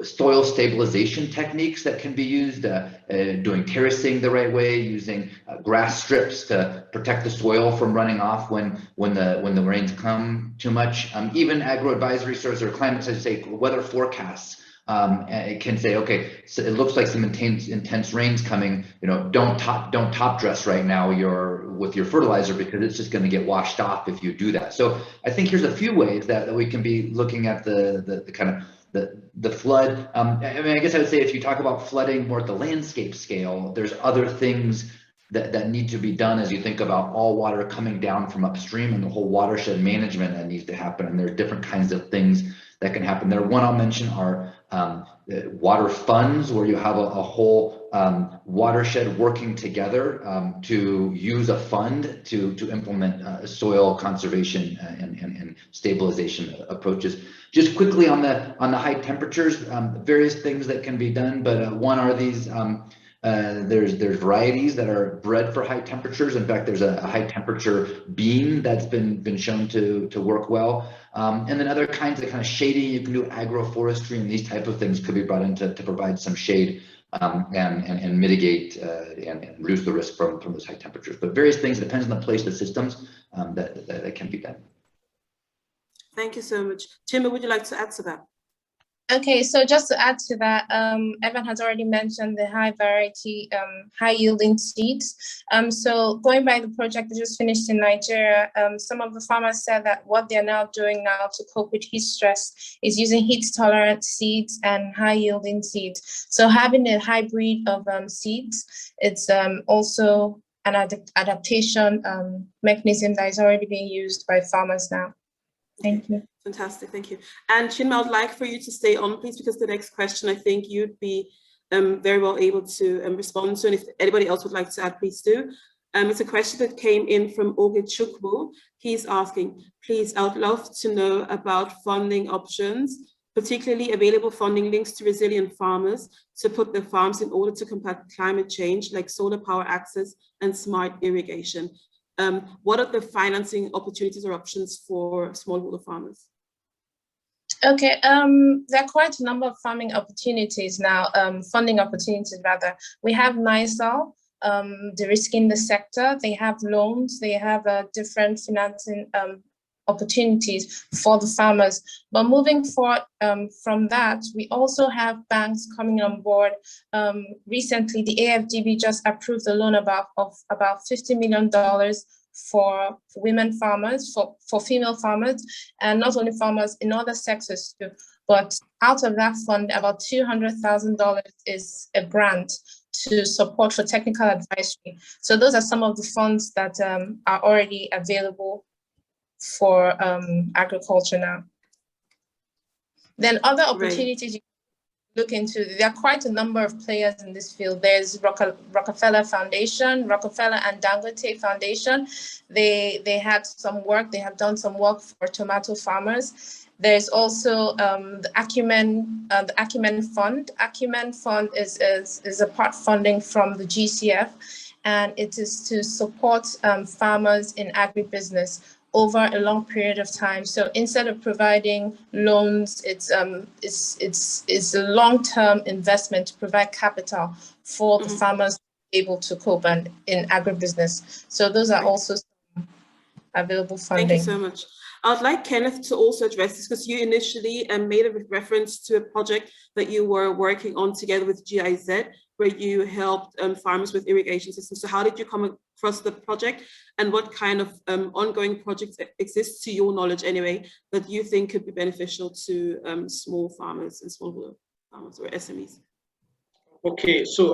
[SPEAKER 2] soil stabilization techniques that can be used, doing terracing the right way, using grass strips to protect the soil from running off when the rains come too much. Even agro-advisory sources or climate, say weather forecasts, it can say, okay, so it looks like some intense rains coming. Don't top dress right now with your fertilizer, because it's just going to get washed off if you do that. So I think here's a few ways that we can be looking at the kind of the flood. I mean, I guess I would say if you talk about flooding more at the landscape scale, there's other things that need to be done as you think about all water coming down from upstream and the whole watershed management that needs to happen. And there are different kinds of things that can happen there. One I'll mention are water funds, where you have a whole watershed working together to use a fund to implement soil conservation and stabilization approaches. Just quickly on the high temperatures, various things that can be done, but one are these. There's varieties that are bred for high temperatures. In fact, there's a high temperature bean that's been shown to work well. And then other kinds of kind of shading, you can do agroforestry, and these type of things could be brought in to provide some shade and mitigate and reduce the risk from those high temperatures. But various things, depends on the place, the systems that can be done.
[SPEAKER 1] Thank you so much. Chima, would you like to add to that?
[SPEAKER 3] Okay, so just to add to that, Evan has already mentioned the high variety, high yielding seeds. So going by the project that just finished in Nigeria, some of the farmers said that what they're now doing now to cope with heat stress is using heat tolerant seeds and high yielding seeds. So having a hybrid of seeds, it's also an adaptation mechanism that is already being used by farmers now. Thank you.
[SPEAKER 1] Fantastic, thank you. And Chinma, I'd like for you to stay on, please, because the next question I think you'd be very well able to respond to. And if anybody else would like to add, please do. It's a question that came in from Oge Chukwu. He's asking, please, I would love to know about funding options, particularly available funding links to resilient farmers to put their farms in order to combat climate change, like solar power access and smart irrigation. What are the financing opportunities or options for smallholder farmers?
[SPEAKER 3] Okay, there are quite a number of farming opportunities now, funding opportunities rather. We have NISAL, de-risking the sector. They have loans, they have different financing opportunities for the farmers. But moving forward from that, we also have banks coming on board. Recently, the AFDB just approved a loan of about $50 million for women farmers, for female farmers, and not only farmers in other sectors too. But out of that fund, about $200,000 is a grant to support for technical advisory. So those are some of the funds that are already available for agriculture now. Then other opportunities you look into, there are quite a number of players in this field. There's Rockefeller Foundation, Rockefeller and Dangote Foundation. They had some work, they have done some work for tomato farmers. There's also the Acumen Fund. Acumen Fund is a part funding from the GCF, and it is to support farmers in agribusiness over a long period of time. So instead of providing loans, it's a long-term investment to provide capital for the farmers to be able to cope and in agribusiness. So those are also some available funding.
[SPEAKER 1] Thank you so much. I'd like Kenneth to also address this, because you initially made a reference to a project that you were working on together with GIZ, where you helped farmers with irrigation systems. So how did you come across the project, and what kind of ongoing projects exist, to your knowledge anyway, that you think could be beneficial to small farmers and small farmers or SMEs?
[SPEAKER 4] Okay, so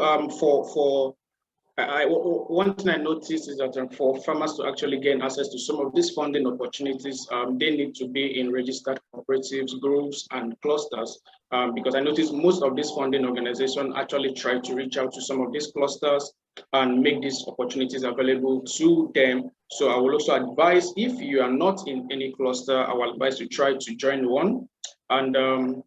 [SPEAKER 4] one thing I noticed is that for farmers to actually gain access to some of these funding opportunities, they need to be in registered cooperatives, groups, and clusters. Because I noticed most of these funding organizations actually try to reach out to some of these clusters and make these opportunities available to them. So I will also advise, if you are not in any cluster, I will advise you try to join one. And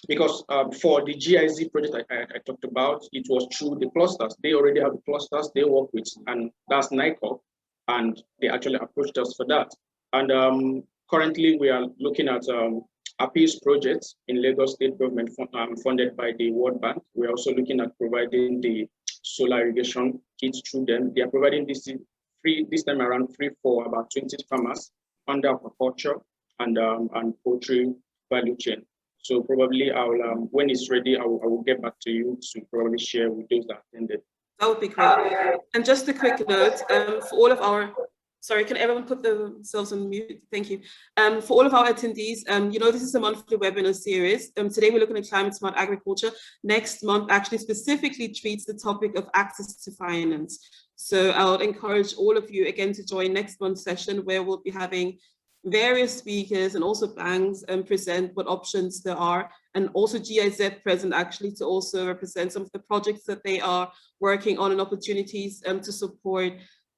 [SPEAKER 4] because for the GIZ project I talked about, it was through the clusters. They already have the clusters they work with, and that's NICOP, and they actually approached us for that. And currently we are looking at appeals projects in Lagos State government funded by the World Bank. We're also looking at providing the solar irrigation kits through them. They are providing this free, this time around free, for about 20 farmers under aquaculture and poultry value chain. So probably I will, when it's ready, I will get back to you to probably share with those that attended.
[SPEAKER 1] That would be great. And just a quick note, for all of our, sorry, can everyone put themselves on mute? Thank you. For all of our attendees, you know, this is a monthly webinar series. Today we're looking at climate smart agriculture. Next month actually specifically treats the topic of access to finance. So I'll encourage all of you again to join next month's session, where we'll be having various speakers and also banks present what options there are, and also GIZ present actually to also represent some of the projects that they are working on and opportunities to support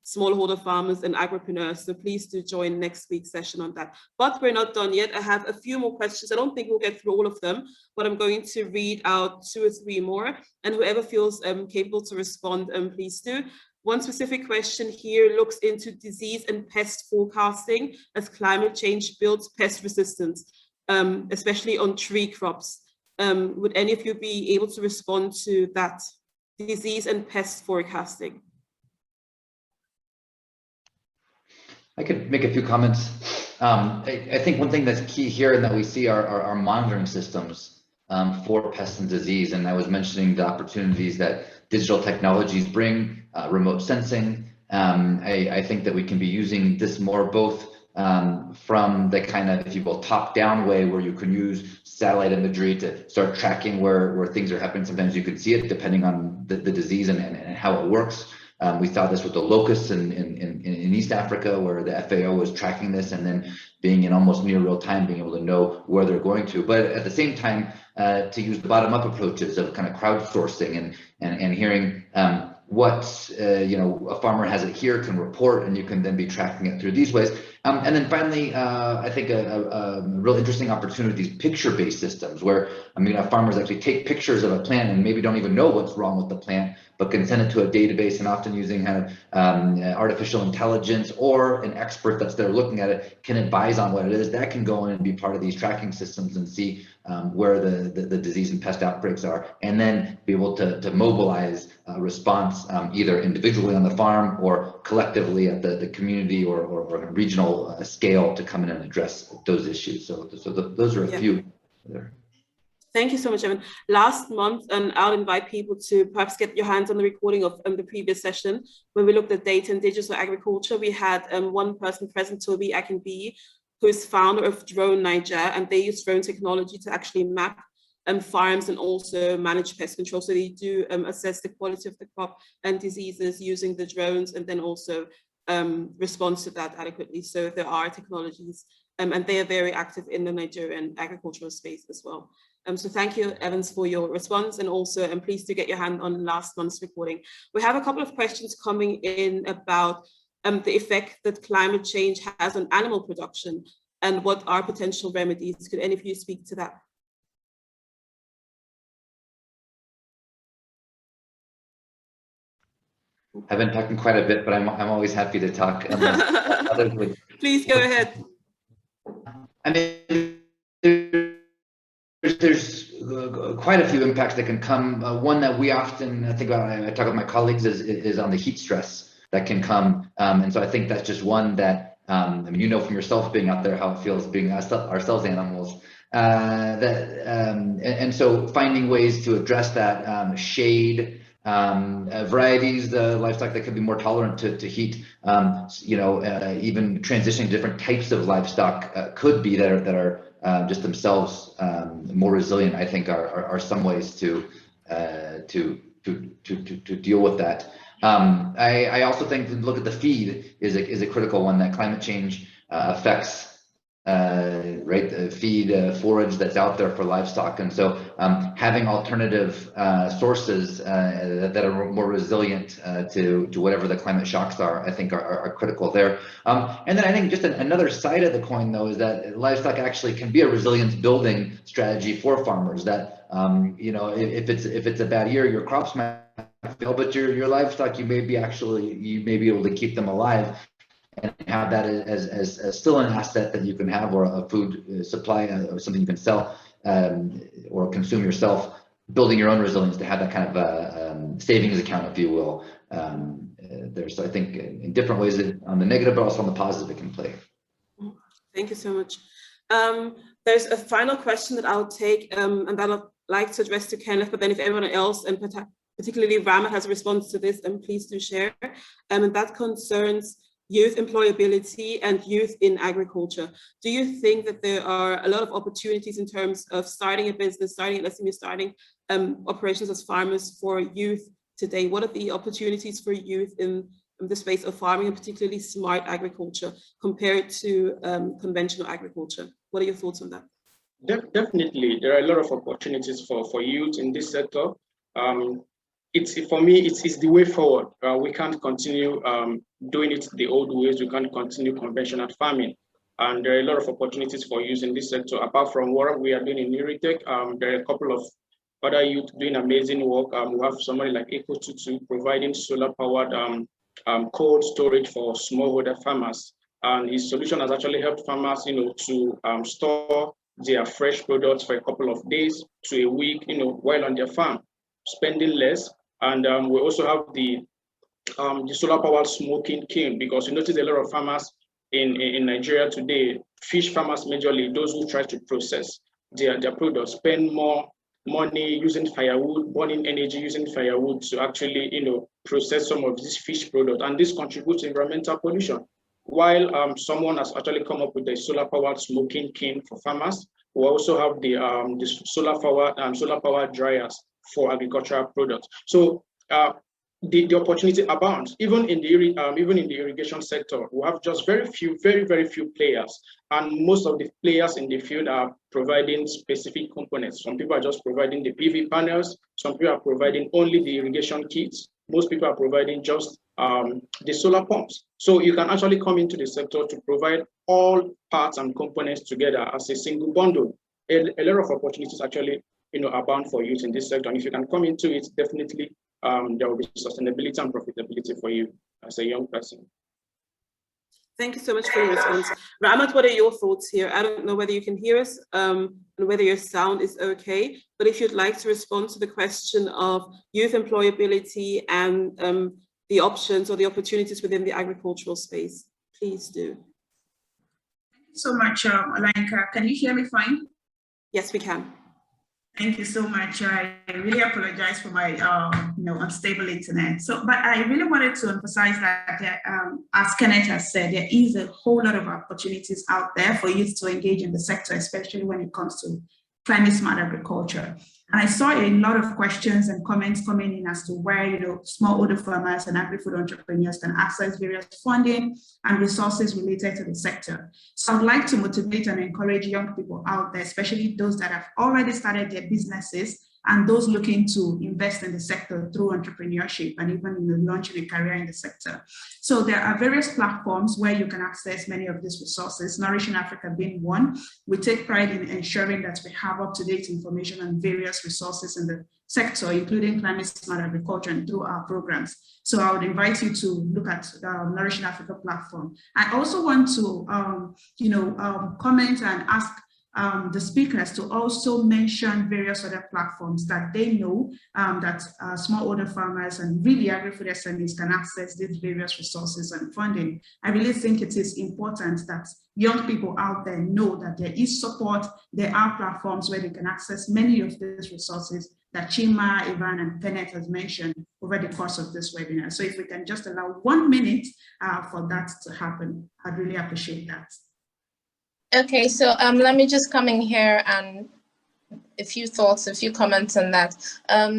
[SPEAKER 1] smallholder farmers and agripreneurs. So please do join next week's session on that. But we're not done yet. I have a few more questions. I don't think we'll get through all of them, but I'm going to read out 2 or 3 more, and whoever feels capable to respond, please do. One specific question here looks into disease and pest forecasting as climate change builds pest resistance, especially on tree crops. Would any of you be able to respond to that? Disease and pest forecasting.
[SPEAKER 2] I could make a few comments. I think one thing that's key here and that we see are monitoring systems for pests and disease. And I was mentioning the opportunities that digital technologies bring, remote sensing. I think that we can be using this more both from the kind of, if you will, top-down way, where you can use satellite imagery to start tracking where things are happening. Sometimes you can see it depending on the disease and how it works. We saw this with the locusts in East Africa, where the FAO was tracking this and then being in almost near real time, being able to know where they're going to. But at the same time, to use the bottom-up approaches of kind of crowdsourcing and hearing what you know, a farmer has it here, can report, and you can then be tracking it through these ways. And then finally, I think a real interesting opportunity is picture-based systems, where farmers actually take pictures of a plant and maybe don't even know what's wrong with the plant, but can send it to a database, and often using kind of artificial intelligence or an expert that's there looking at it can advise on what it is. That can go in and be part of these tracking systems and see where the disease and pest outbreaks are, and then be able to mobilize a response either individually on the farm or collectively at the community or regional scale to come in and address those issues. So those are a few there.
[SPEAKER 1] Thank you so much, Evan. Last month, and I'll invite people to perhaps get your hands on the recording of the previous session, where we looked at data and digital agriculture. We had one person present, Toby Akinbi, who is founder of Drone Niger, and they use drone technology to actually map farms and also manage pest control. So they do assess the quality of the crop and diseases using the drones, and then also respond to that adequately. So there are technologies, and they are very active in the Nigerian agricultural space as well. So thank you, Evans, for your response, and also I'm pleased to get your hand on last month's recording. We have a couple of questions coming in about the effect that climate change has on animal production and what are potential remedies. Could any of you speak to that?
[SPEAKER 2] I've been talking quite a bit, but I'm always happy to talk.
[SPEAKER 1] Please go ahead.
[SPEAKER 2] I mean, there's quite a few impacts that can come. One that we often think about, I talk with my colleagues, is on the heat stress that can come. And so I think that's just one that, I mean, you know from yourself being out there how it feels being ourselves animals. And so finding ways to address that, shade, varieties, the livestock that could be more tolerant to heat, even transitioning to different types of livestock could be there that are just themselves more resilient. I think are some ways to deal with that. I also think to look at the feed is a critical one, that climate change affects. Right, the feed, forage that's out there for livestock, and so having alternative sources that are more resilient to whatever the climate shocks are, I think are critical there. And then I think just another side of the coin, though, is that livestock actually can be a resilience building strategy for farmers. That if it's a bad year, your crops might fail, but your livestock, you may be able to keep them alive and have that as still an asset that you can have, or a food supply, or something you can sell or consume yourself, building your own resilience to have that kind of savings account, if you will. There's, I think, in different ways on the negative, but also on the positive it can play.
[SPEAKER 1] Thank you so much. There's a final question that I'll take, and that I'd like to address to Kenneth, but then if everyone else, and particularly Ramat, has a response to this, then please do share. And that concerns youth employability and youth in agriculture. Do you think that there are a lot of opportunities in terms of starting a business, starting operations as farmers for youth today? What are the opportunities for youth in the space of farming, and particularly smart agriculture, compared to conventional agriculture? What are your thoughts on that?
[SPEAKER 4] Definitely, there are a lot of opportunities for youth in this sector. For me, it's the way forward. We can't continue doing it the old ways. We can't continue conventional farming. And there are a lot of opportunities for youth in this sector. Apart from what we are doing in Irrigation, there are a couple of other youth doing amazing work. We have somebody like Eco22 providing solar-powered cold storage for smallholder farmers. And his solution has actually helped farmers, to store their fresh products for a couple of days to a week, while on their farm, spending less. And we also have the solar-powered smoking kiln, because you notice a lot of farmers in Nigeria today, fish farmers majorly, those who try to process their products, spend more money using firewood, burning energy using firewood to actually process some of this fish product, and this contributes to environmental pollution. While someone has actually come up with a solar-powered smoking kiln for farmers, we also have the solar-powered dryers for agricultural products. So the opportunity abounds. Even in the irrigation sector, we have just very few players, and most of the players in the field are providing specific components. Some people are just providing the PV panels. Some people are providing only the irrigation kits. Most people are providing just the solar pumps. So you can actually come into the sector to provide all parts and components together as a single bundle. A lot of opportunities actually abound for youth in this sector. And if you can come into it, definitely there will be sustainability and profitability for you as a young person.
[SPEAKER 1] Thank you so much for your response. Ramat, what are your thoughts here? I don't know whether you can hear us and whether your sound is okay, but if you'd like to respond to the question of youth employability and the options or the opportunities within the agricultural space, please do.
[SPEAKER 5] Thank you so much, Olainka. Can you hear me fine? Yes, we can. Thank you so much. I really apologize for my unstable internet. But I really wanted to emphasize that as Kenneth has said, there is a whole lot of opportunities out there for youth to engage in the sector, especially when it comes to climate smart agriculture. And I saw a lot of questions and comments coming in as to where, you know, smallholder farmers and agri-food entrepreneurs can access various funding and resources related to the sector. So I'd like to motivate and encourage young people out there, especially those that have already started their businesses and those looking to invest in the sector through entrepreneurship and even, you know, launching a career in the sector. So there are various platforms where you can access many of these resources, Nourishing Africa being one. We take pride in ensuring that we have up-to-date information on various resources in the sector, including climate smart agriculture and through our programs. So I would invite you to look at the Nourishing Africa platform. I also want to, comment and ask the speakers to also mention various other platforms that they know that smallholder farmers and really agri-food SMEs can access these various resources and funding. I really think it is important that young people out there know that there is support, there are platforms where they can access many of these resources that Chima, Ivan, and Kenneth has mentioned over the course of this webinar. So if we can just allow 1 minute for that to happen, I'd really appreciate that.
[SPEAKER 3] Okay, so let me just come in here and a few thoughts, a few comments on that.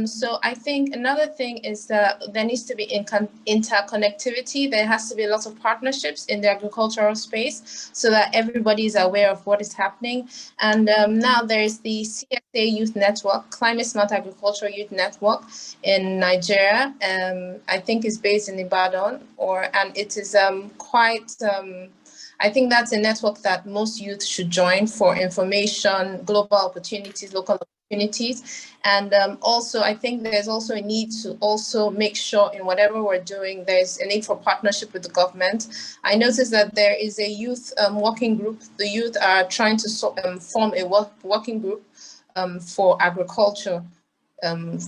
[SPEAKER 3] So I think another thing is that there needs to be interconnectivity. There has to be a lot of partnerships in the agricultural space so that everybody is aware of what is happening. And now there is the CSA Youth Network, Climate Smart Agriculture Youth Network in Nigeria. I think it's based in Ibadan, and it is I think that's a network that most youth should join for information, global opportunities, local opportunities. And also, I think there's also a need to also make sure in whatever we're doing, there's a need for partnership with the government. I noticed that there is a youth working group. The youth are trying to form a working group for agriculture,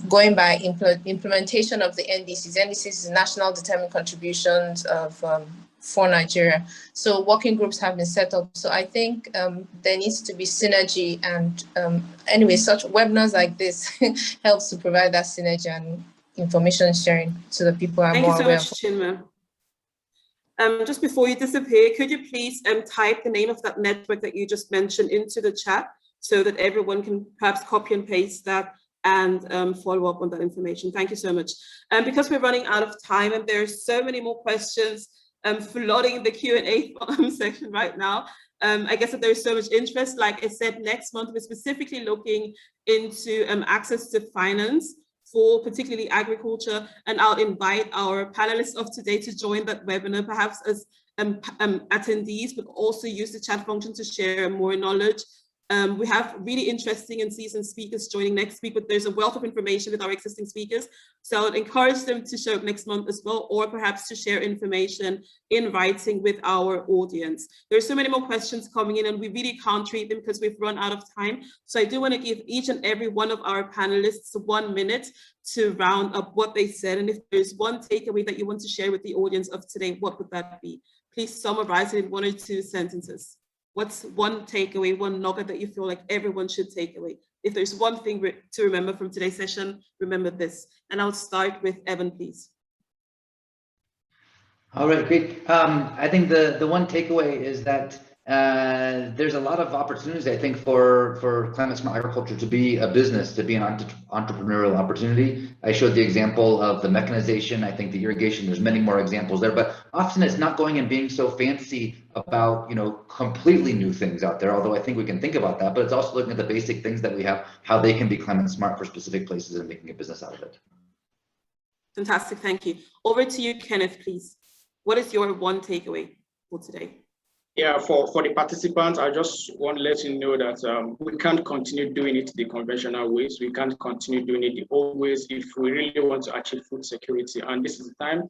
[SPEAKER 3] going by implementation of the NDCs. NDCs is National Determined Contributions for Nigeria. So working groups have been set up. So I think there needs to be synergy, and anyway, such webinars like this helps to provide that synergy and information sharing so that people are more aware.
[SPEAKER 1] Thank you so much, Chinma. Just before you disappear, could you please type the name of that network that you just mentioned into the chat so that everyone can perhaps copy and paste that and follow up on that information. Thank you so much. Because we're running out of time and there's so many more questions flooding the Q&A section right now, I guess that there's so much interest. Like I said, next month we're specifically looking into access to finance for particularly agriculture, and I'll invite our panelists of today to join that webinar, perhaps as attendees, but also use the chat function to share more knowledge. We have really interesting and seasoned speakers joining next week, but there's a wealth of information with our existing speakers. So I'd encourage them to show up next month as well, or perhaps to share information in writing with our audience. There's so many more questions coming in and we really can't treat them because we've run out of time. So I do want to give each and every one of our panelists 1 minute to round up what they said. And if there's one takeaway that you want to share with the audience of today, what would that be? Please summarize it in 1 or 2 sentences. What's one takeaway, one nugget that you feel like everyone should take away? If there's one thing to remember from today's session, remember this. And I'll start with Evan, please.
[SPEAKER 2] All right, great. I think the one takeaway is that there's a lot of opportunities, I think, for climate smart agriculture to be a business, to be an entrepreneurial opportunity. I showed the example of the mechanization. I think the irrigation, there's many more examples there, but often it's not going and being so fancy about, completely new things out there, although I think we can think about that, but it's also looking at the basic things that we have, how they can be climate smart for specific places and making a business out of it.
[SPEAKER 1] Fantastic, thank you. Over to you, Kenneth, please. What is your one takeaway for today?
[SPEAKER 4] Yeah, for the participants, I just want to let you know that we can't continue doing it the conventional ways. We can't continue doing it the old ways if we really want to achieve food security. And this is the time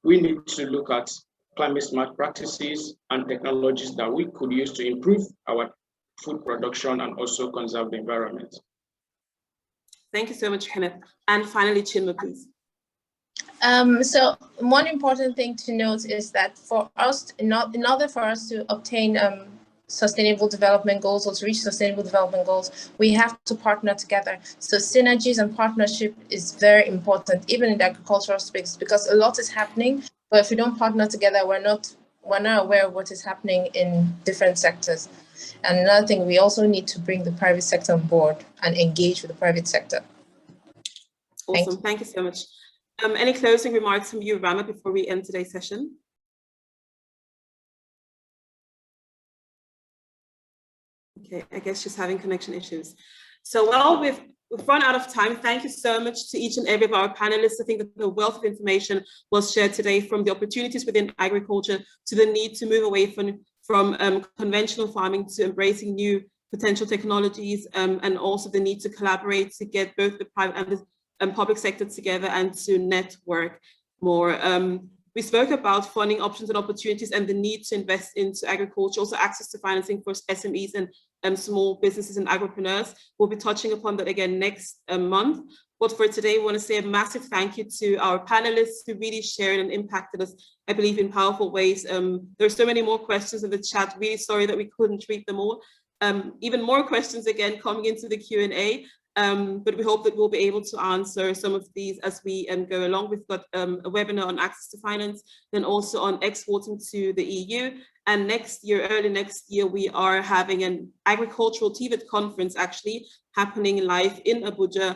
[SPEAKER 4] we need to look at climate smart practices and technologies that we could use to improve our food production and also conserve the environment.
[SPEAKER 1] Thank you so much, Kenneth. And finally, Chinma, please.
[SPEAKER 3] So one important thing to note is that for us, in order for us to obtain sustainable development goals or to reach sustainable development goals, we have to partner together. So synergies and partnership is very important, even in the agricultural space, because a lot is happening. But if we don't partner together, we're not aware of what is happening in different sectors. And another thing, we also need to bring the private sector on board and engage with the private sector.
[SPEAKER 1] Awesome, thank you so much. Any closing remarks from you, Rama, before we end today's session? Okay, I guess just having connection issues. So, well, we've run out of time. Thank you so much to each and every of our panelists. I think that the wealth of information was shared today, from the opportunities within agriculture to the need to move away from conventional farming to embracing new potential technologies, and also the need to collaborate to get both the private and the public sector together and to network more. We spoke about funding options and opportunities and the need to invest into agriculture, also access to financing for SMEs and small businesses and agripreneurs. We'll be touching upon that again next month. But for today, we want to say a massive thank you to our panelists who really shared and impacted us, I believe, in powerful ways. There's so many more questions in the chat. Really sorry that we couldn't treat them all. Even more questions again coming into the Q&A. But we hope that we'll be able to answer some of these as we go along. We've got a webinar on access to finance, then also on exporting to the EU. And next year, early next year, we are having an agricultural TVET conference actually happening live in Abuja.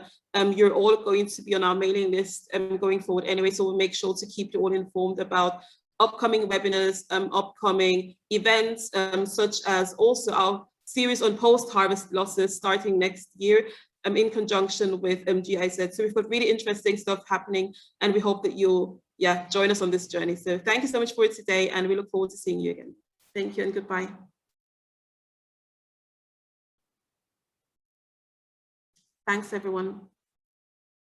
[SPEAKER 1] You're all going to be on our mailing list going forward anyway, so we'll make sure to keep you all informed about upcoming webinars, upcoming events, such as also our series on post-harvest losses starting next year, in conjunction with GIZ. So we've got really interesting stuff happening, and we hope that you'll join us on this journey. So thank you so much for today, and we look forward to seeing you again. Thank you and goodbye. Thanks, everyone.